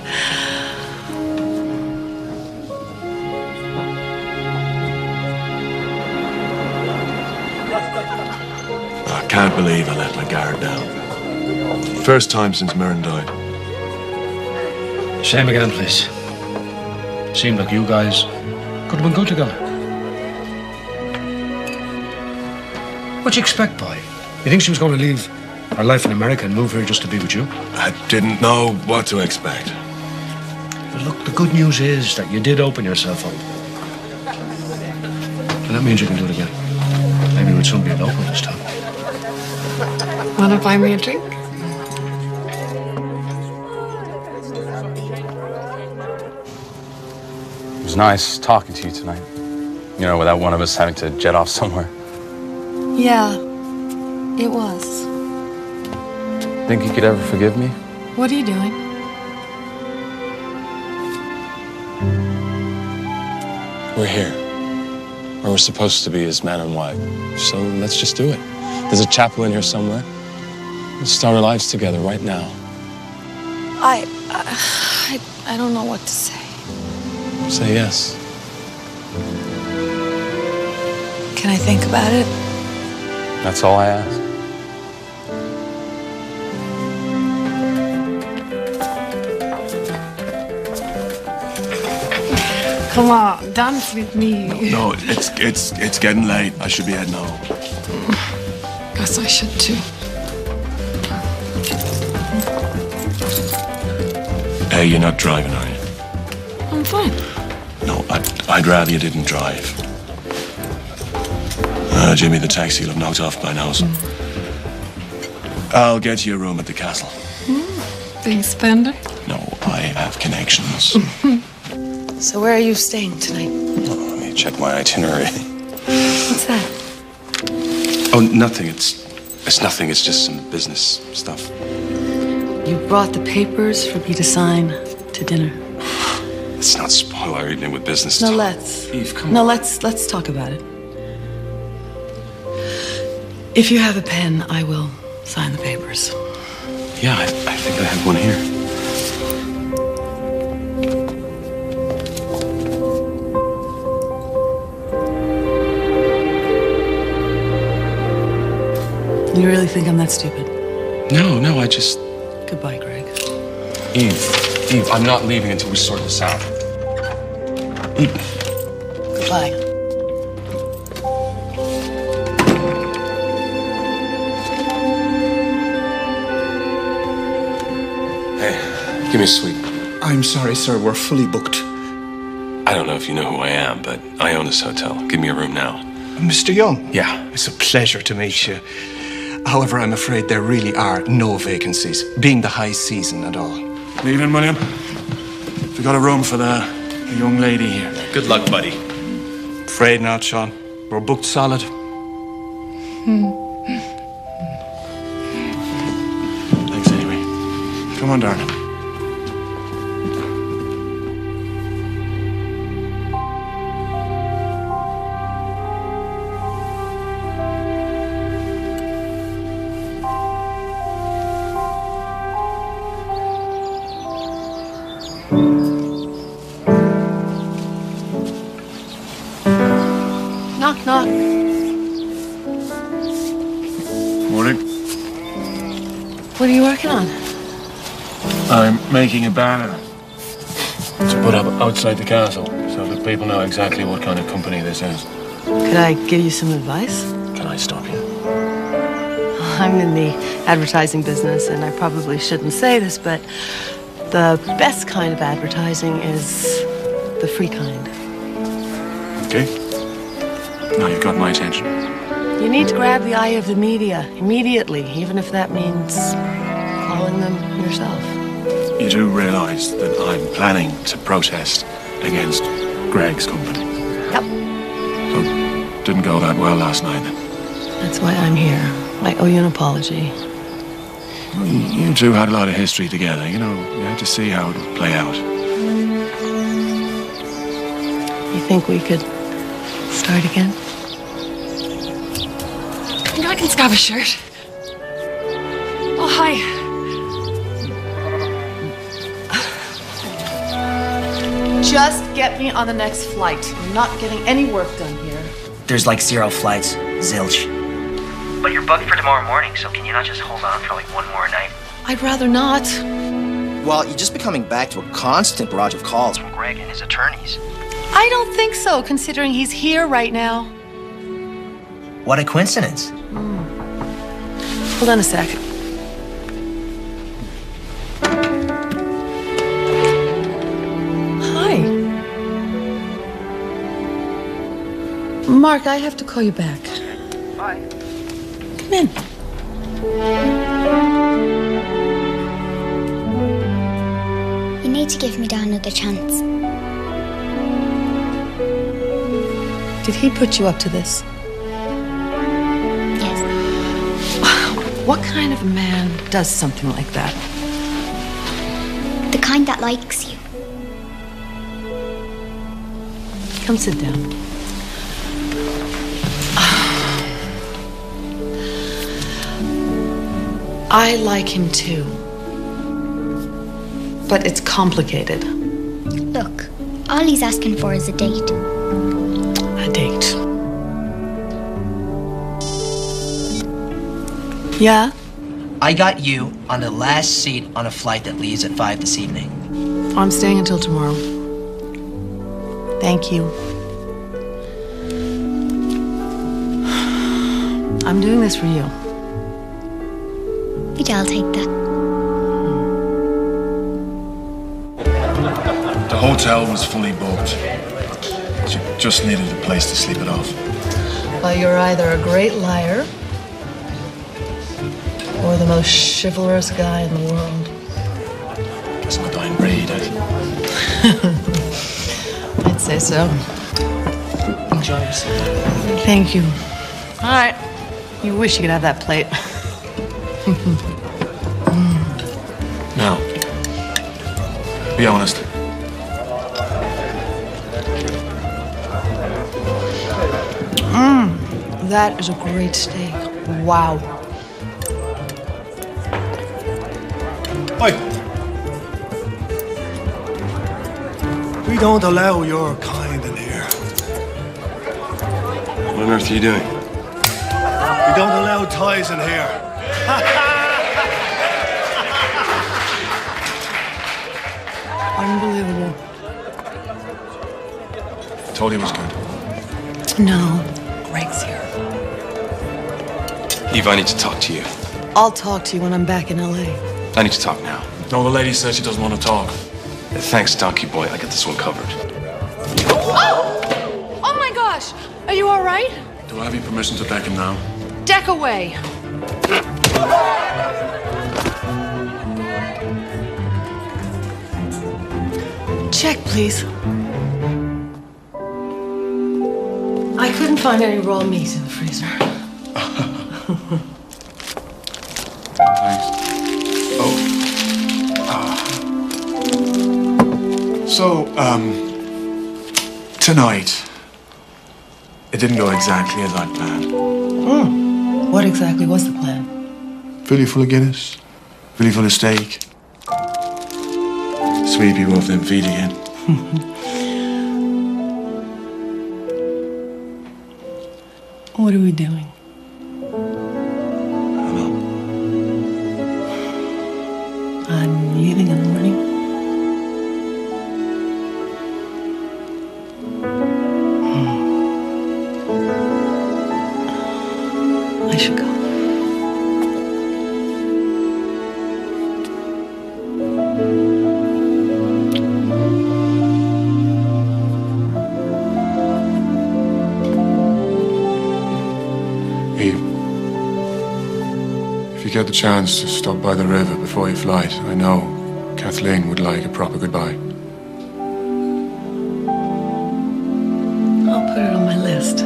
I can't believe I let my guard down. First time since Myrn died. Same again, please. Seemed like you guys could have been good together. What'd you expect, boy? You think she was going to leave her life in America and move here just to be with you? I didn't know what to expect. But look, the good news is that you did open yourself up. And that means you can do it again. Maybe with somebody local this time. Want to buy me a drink? It was nice talking to you tonight. You know, without one of us having to jet off somewhere. Yeah, it was. Think you could ever forgive me? What are you doing? We're here. Where we're supposed to be as man and wife. So let's just do it. There's a chapel in here somewhere. Let's start our lives together right now. I don't know what to say. Say yes. Can I think about it? That's all I ask. Come on, dance with me. No, it's getting late. I should be heading home. Guess I should too. Hey, you're not driving, are you? I'm fine. No, I'd rather you didn't drive. Jimmy, the taxi will have knocked off by now, so I'll get you a room at the castle. Big spender. No, I have connections. So where are you staying tonight? Oh, let me check my itinerary. What's that? Oh, nothing. It's nothing. It's just some business stuff. You brought the papers for me to sign to dinner. Let's not spoil our evening with business No, talk. let's. Eve, come No, on. let's talk about it. If you have a pen, I will sign the papers. Yeah, I think I have one here. You really think I'm that stupid? No, I just... Goodbye, Greg. Eve, I'm not leaving until we sort this out. Eve. Goodbye. Hey, give me a sweet. I'm sorry, sir. We're fully booked. I don't know if you know who I am, but I own this hotel. Give me a room now. Mr. Young? Yeah. It's a pleasure to meet you. However, I'm afraid there really are no vacancies, being the high season and all. Leaving, William? We got a room for the young lady here. Good luck, buddy. Afraid not, Sean. We're booked solid. Thanks anyway. Come on, darling. Knock, knock. Morning. What are you working on? I'm making a banner to put up outside the castle so that people know exactly what kind of company this is. Could I give you some advice? Can I stop you? I'm in the advertising business, and I probably shouldn't say this, but the best kind of advertising is the free kind. Okay. Now you've got my attention. You need to grab the eye of the media immediately, even if that means calling them yourself. You do realize that I'm planning to protest against Greg's company. Yep. So, didn't go that well last night. That's why I'm here. I owe you an apology. Well, you two had a lot of history together. You know, you had to see how it would play out. You think we could start again? You know, I can scab a shirt. Oh, hi. Just get me on the next flight. I'm not getting any work done here. There's like 0 flights. Zilch. But you're booked for tomorrow morning, so can you not just hold on for like one more night? I'd rather not. Well, you'd just be coming back to a constant barrage of calls From Greg and his attorneys. I don't think so, considering he's here right now. What a coincidence. Hold on a sec. Hi. Mark, I have to call you back. Bye. Come in. You need to give me Dan another chance. Did he put you up to this? Yes. What kind of a man does something like that? The kind that likes you. Come sit down. I like him too. But it's complicated. Look, all he's asking for is a date. A date. Yeah? I got you on the last seat on a flight that leaves at 5 this evening. I'm staying until tomorrow. Thank you. I'm doing this for you. I'll take that. The hotel was fully booked. She just needed a place to sleep it off. Well, you're either a great liar or the most chivalrous guy in the world. Guess I'm a dying breed. I'd say so. Enjoy yourself. Thank you. All right. You wish you could have that plate. Now, be honest. That is a great steak. Wow. Oi. We don't allow your kind in here. What on earth are you doing? We don't allow ties in here. Unbelievable. Told you it was good. No, Greg's here. Eve, I need to talk to you. I'll talk to you when I'm back in LA. I need to talk now. No, the lady said she doesn't want to talk. Thanks, Donkey Boy. I got this one covered. Oh! Oh my gosh! Are you all right? Do I have your permission to beckon now? Deck away. Check, please. I couldn't find any raw meat in the freezer. Thanks. Oh. So, tonight, it didn't go exactly as I planned. What exactly was the plan? Fill you full of Guinness, fill you full of steak, sweep you off them feet again. What are we doing? I'm leaving in the morning. I should go. Eve, if you get the chance to stop by the river before your flight, I know Kathleen would like a proper goodbye. I'll put it on my list.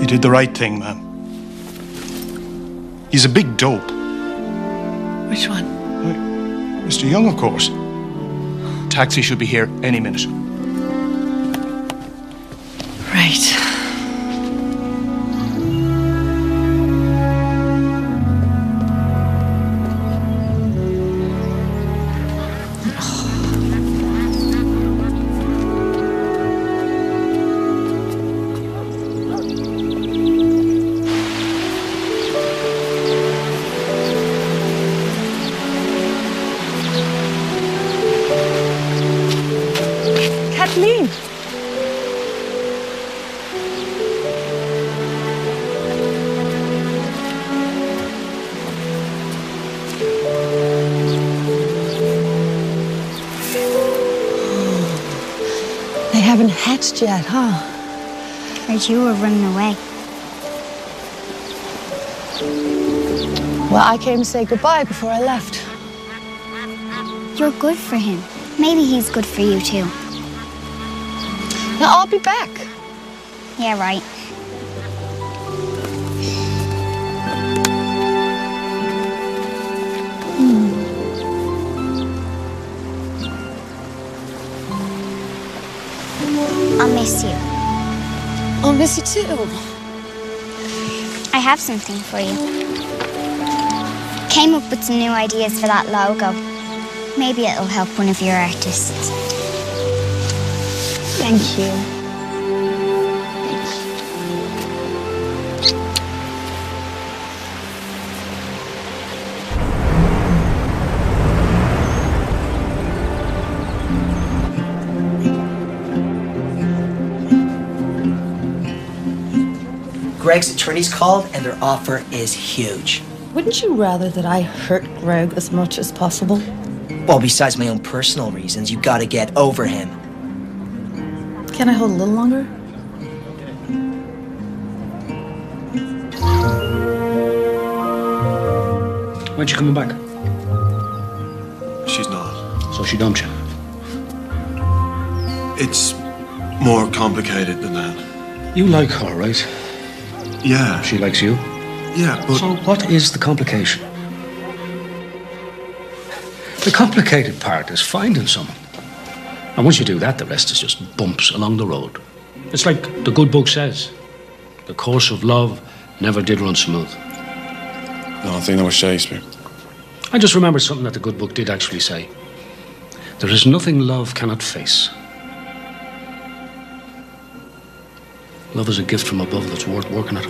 You did the right thing, ma'am. He's a big dope. Which one? Mr. Young, of course. Taxi should be here any minute. Right. Kathleen! They haven't hatched yet, huh? Heard you were running away. Well, I came to say goodbye before I left. You're good for him. Maybe he's good for you too. Now, I'll be back. Yeah, right. I'll miss you. I'll miss you too. I have something for you. Came up with some new ideas for that logo. Maybe it'll help one of your artists. Thank you. Greg's attorney's called, and their offer is huge. Wouldn't you rather that I hurt Greg as much as possible? Well, besides my own personal reasons, you gotta get over him. Can I hold a little longer? When's she coming back? She's not. So she dumped you? It's more complicated than that. You like her, right? Yeah. She likes you? Yeah, but... So what is the complication? The complicated part is finding someone. And once you do that, the rest is just bumps along the road. It's like the good book says. The course of love never did run smooth. No, I think that was Shakespeare. I just remembered something that the good book did actually say. There is nothing love cannot face. Love is a gift from above that's worth working at.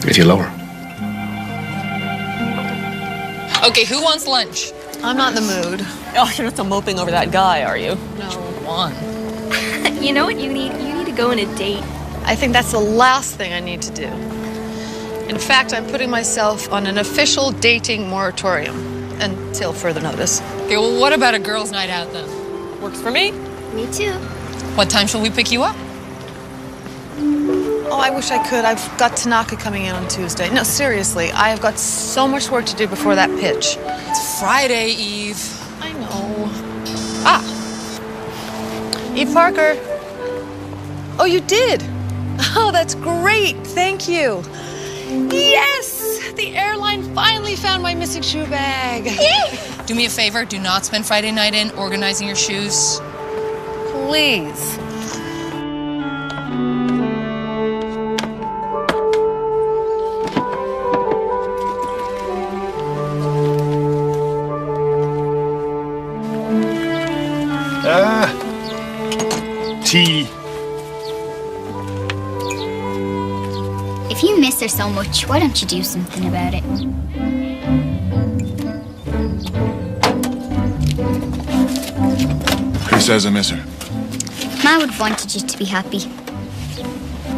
If you love her. Okay, who wants lunch? I'm not in the mood. Oh, you're not so moping over that guy, are you? No. One. You know what you need? You need to go on a date. I think that's the last thing I need to do. In fact, I'm putting myself on an official dating moratorium until further notice. Okay, well, what about a girls' night out then? Works for me. Me too. What time shall we pick you up? Oh, I wish I could. I've got Tanaka coming in on Tuesday. No, seriously, I have got so much work to do before that pitch. It's Friday, Eve. I know. Ah. Eve Parker. Oh, you did? Oh, that's great. Thank you. Yes! The airline finally found my missing shoe bag. Do me a favor, do not spend Friday night in organizing your shoes. Please. Tea. If you miss her so much, why don't you do something about it? Who says I miss her? Ma would have wanted you to be happy.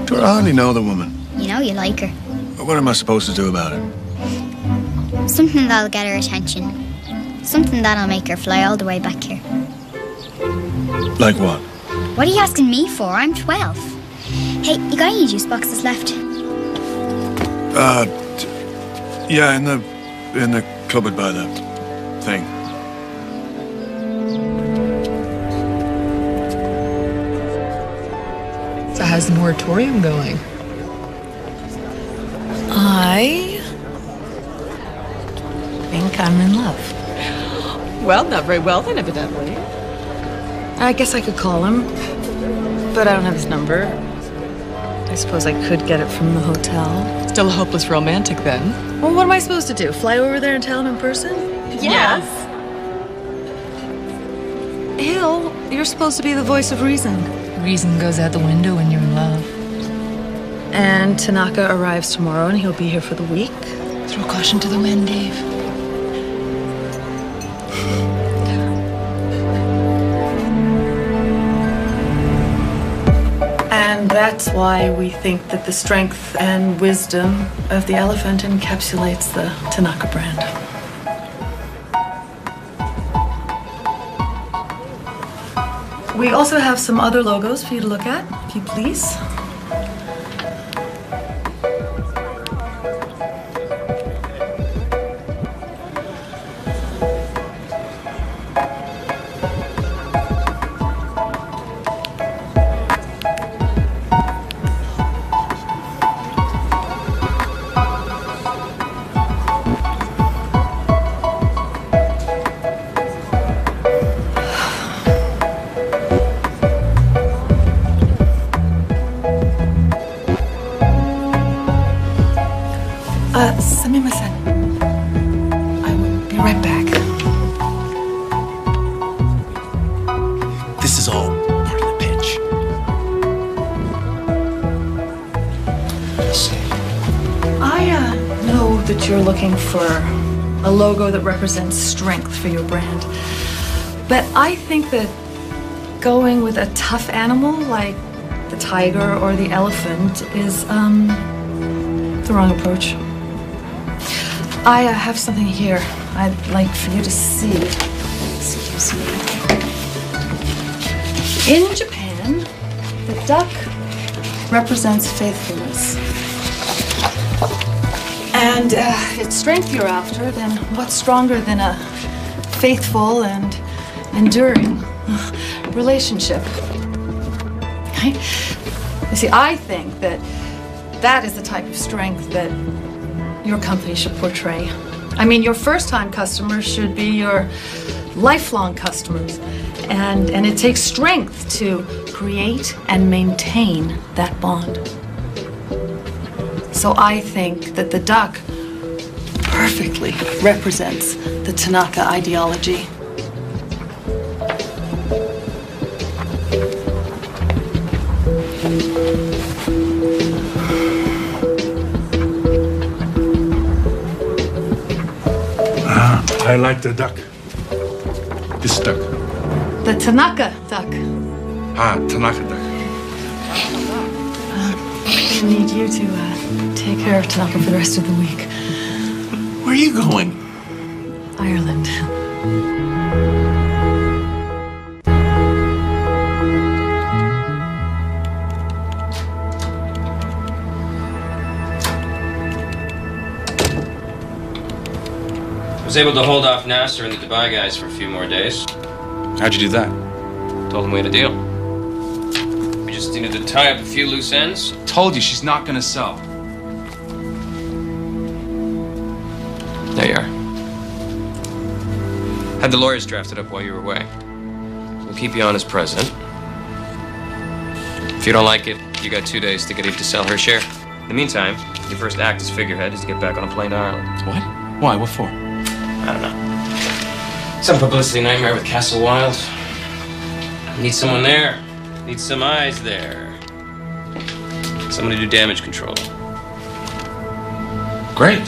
Do I hardly know the woman? You know you like her. What am I supposed to do about it? Something that'll get her attention. Something that'll make her fly all the way back here. Like what? What are you asking me for? I'm 12. Hey, you got any juice boxes left? Yeah, in the cupboard by the thing. So how's the moratorium going? I think I'm in love. Well, not very well then, evidently. I guess I could call him, but I don't have his number. I suppose I could get it from the hotel. Still a hopeless romantic then. Well, what am I supposed to do? Fly over there and tell him in person? Yes. Hill, you're supposed to be the voice of reason. Reason goes out the window when you're in love. And Tanaka arrives tomorrow and he'll be here for the week. Throw caution to the wind, Dave. And that's why we think that the strength and wisdom of the elephant encapsulates the Tanaka brand. We also have some other logos for you to look at, if you please. Sumimasen. I will be right back. This is all part of the pitch. I know that you're looking for a logo that represents strength for your brand. But I think that going with a tough animal like the tiger or the elephant is the wrong approach. I have something here I'd like for you to see. Excuse me. In Japan, the duck represents faithfulness. And it's strength you're after, then what's stronger than a faithful and enduring relationship? Right? You see, I think that that is the type of strength that your company should portray. I mean, your first-time customers should be your lifelong customers. And it takes strength to create and maintain that bond. So I think that the duck perfectly represents the Tanaka ideology. I like the duck. This duck. The Tanaka duck. Tanaka duck. I need you to take care of Tanaka for the rest of the week. Where are you going? Ireland. I was able to hold off Nasser and the Dubai guys for a few more days. How'd you do that? Told them we had a deal. We just needed to tie up a few loose ends. Told you she's not gonna sell. There you are. Had the lawyers drafted up while you were away. We'll keep you on as president. If you don't like it, you got 2 days to get Eve to sell her share. In the meantime, your first act as figurehead is to get back on a plane to Ireland. What? Why? What for? I don't know. Some publicity nightmare with Castle Wild. Need someone there. Need some eyes there. Someone to do damage control. Great.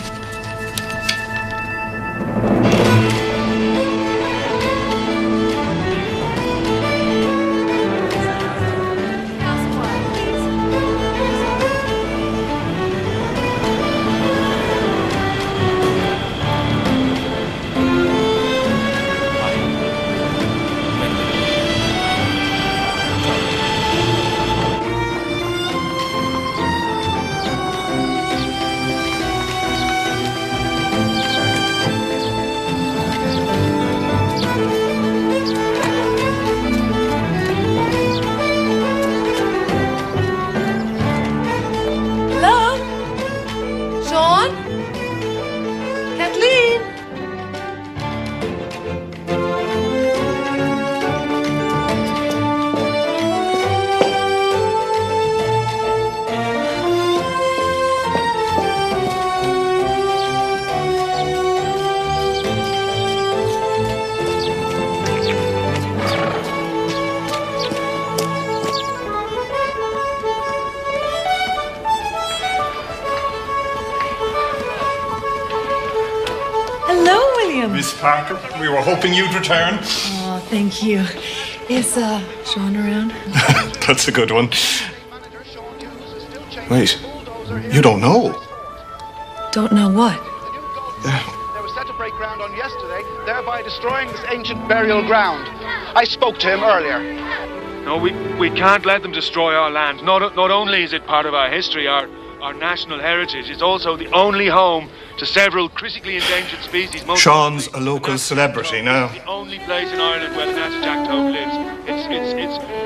Miss Parker. We were hoping you'd return. Oh, thank you. Is Sean around? That's a good one. Wait, you don't know? Don't know what? They were set to break ground on yesterday, thereby destroying this ancient burial ground. I spoke to him earlier. No, we can't let them destroy our land. Not only is it part of our history, our national heritage, it's also the only home to several critically endangered species. Sean's a local celebrity now. The only place in Ireland where the natterjack toad lives.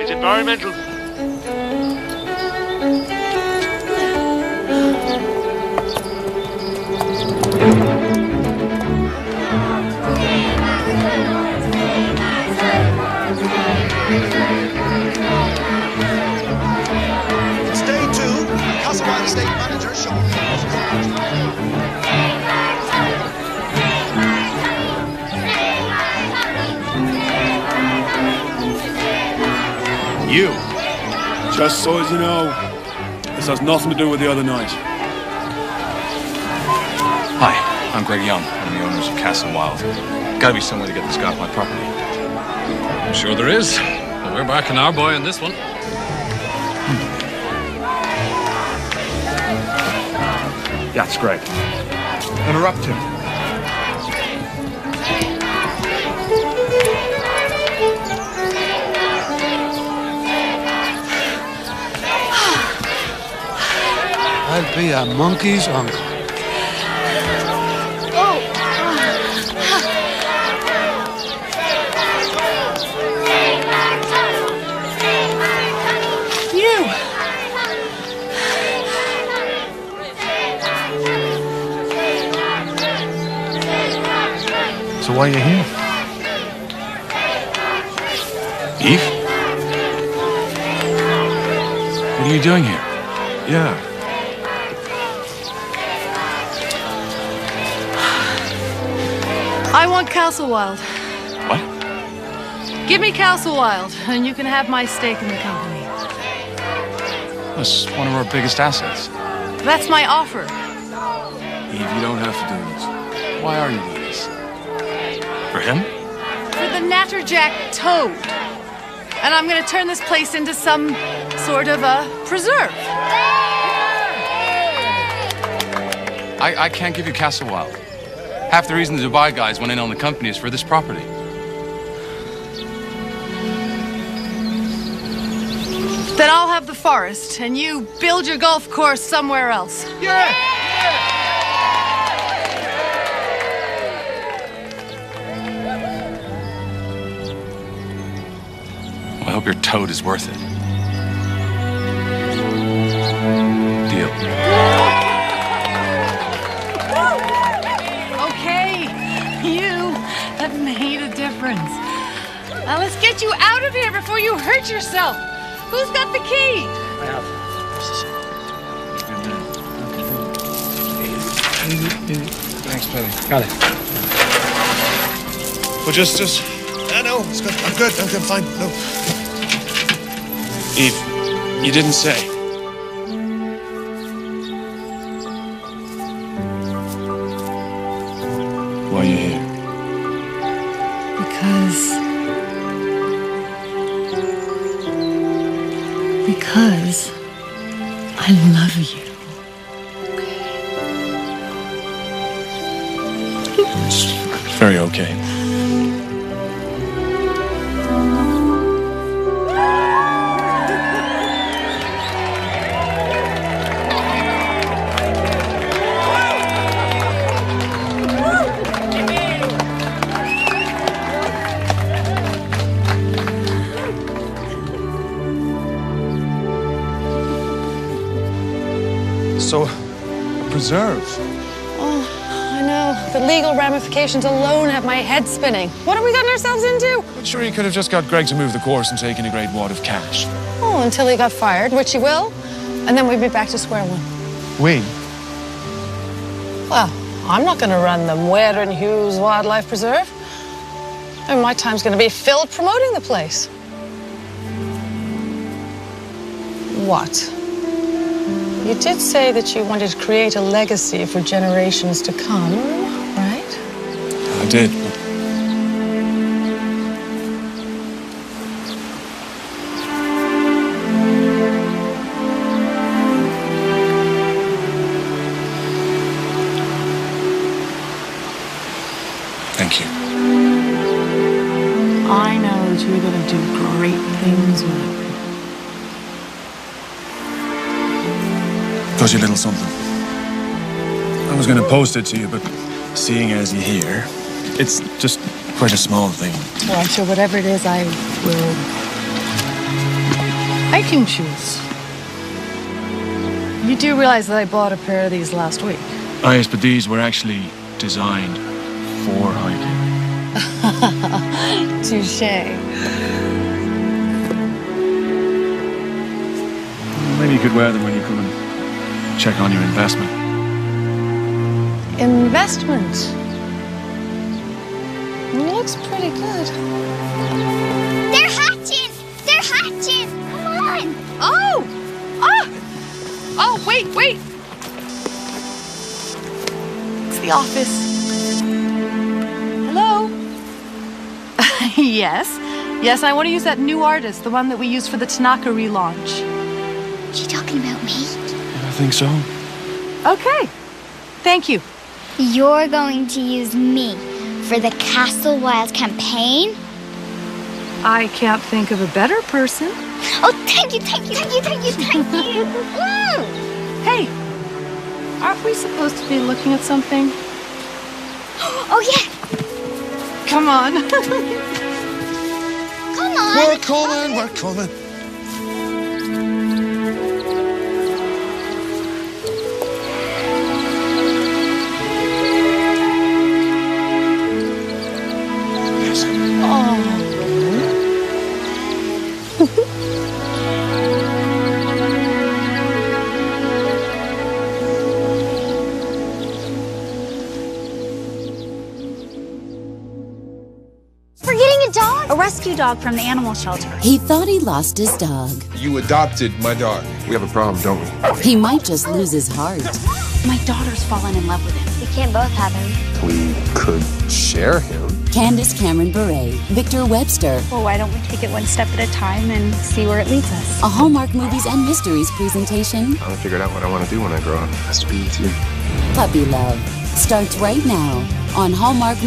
It's environmental. Stay tuned. Castlewine Estate Manager Sean. You, just so as you know, this has nothing to do with the other night. Hi, I'm Greg Young. I'm the owners of Castle Wild. Gotta be some way to get this guy off my property. I'm sure there is. But we're backing our boy on this one. That's great. Interrupt him. I'll be a monkey's uncle. So why are you here? Eve? What are you doing here? Yeah. I want Castle Wild. What? Give me Castle Wild, and you can have my stake in the company. That's one of our biggest assets. That's my offer. Eve, you don't have to do this. Why are you doing this? For him? For the natterjack toad. And I'm going to turn this place into some sort of a preserve. I can't give you Castle Wild. Half the reason the Dubai guys went in on the company is for this property. Then I'll have the forest, and you build your golf course somewhere else. Yeah! Well, I hope your toad is worth it. Deal. Okay, you have made a difference. Now let's get you out of here before you hurt yourself. Who's got the key? I have. Thanks, Billy. Got it. Well, just... no, it's good. I'm good. I'm fine. No. Eve, you didn't say. Why are you here? Because I love you. It's very okay. So, a preserve. Oh, I know. The legal ramifications alone have my head spinning. What have we gotten ourselves into? But sure, you could have just got Greg to move the course and taken a great wad of cash. Oh, until he got fired, which he will. And then we'd be back to square one. We? Well, I'm not going to run the Ware and Hughes Wildlife Preserve. And my time's going to be filled promoting the place. What? You did say that you wanted to create a legacy for generations to come, right? I did. Thank you. I know that you're going to do great things with it. Got you a little something. I was going to post it to you, but seeing as you're here, it's just quite a small thing. Well, I'm sure whatever it is, I will. Hiking shoes. You do realize that I bought a pair of these last week? Ah, yes, but these were actually designed for hiking. Touché. Maybe you could wear them when you come and check on your investment. Investment. Looks pretty good. They're hatching! They're hatching! Come on! Oh! Ah! Oh, wait! It's the office. Hello? Yes, I want to use that new artist, the one that we used for the Tanaka relaunch. You talking about me? I think so. Okay. Thank you. You're going to use me for the Castle Wild campaign? I can't think of a better person. Oh, thank you. Woo! Hey, aren't we supposed to be looking at something? Oh, yeah. Come on. Come on. We're coming. We're getting a dog. A rescue dog from the animal shelter. He thought he lost his dog. You adopted my dog. We have a problem, don't we? He might just lose his heart. My daughter's fallen in love with him. We can't both have him. We could share him. Candace Cameron Bure, Victor Webster. Well, why don't we take it one step at a time and see where it leads us? A Hallmark Movies and Mysteries presentation. I haven't figured out what I want to do when I grow up. It has to be with you. Puppy Love starts right now on Hallmark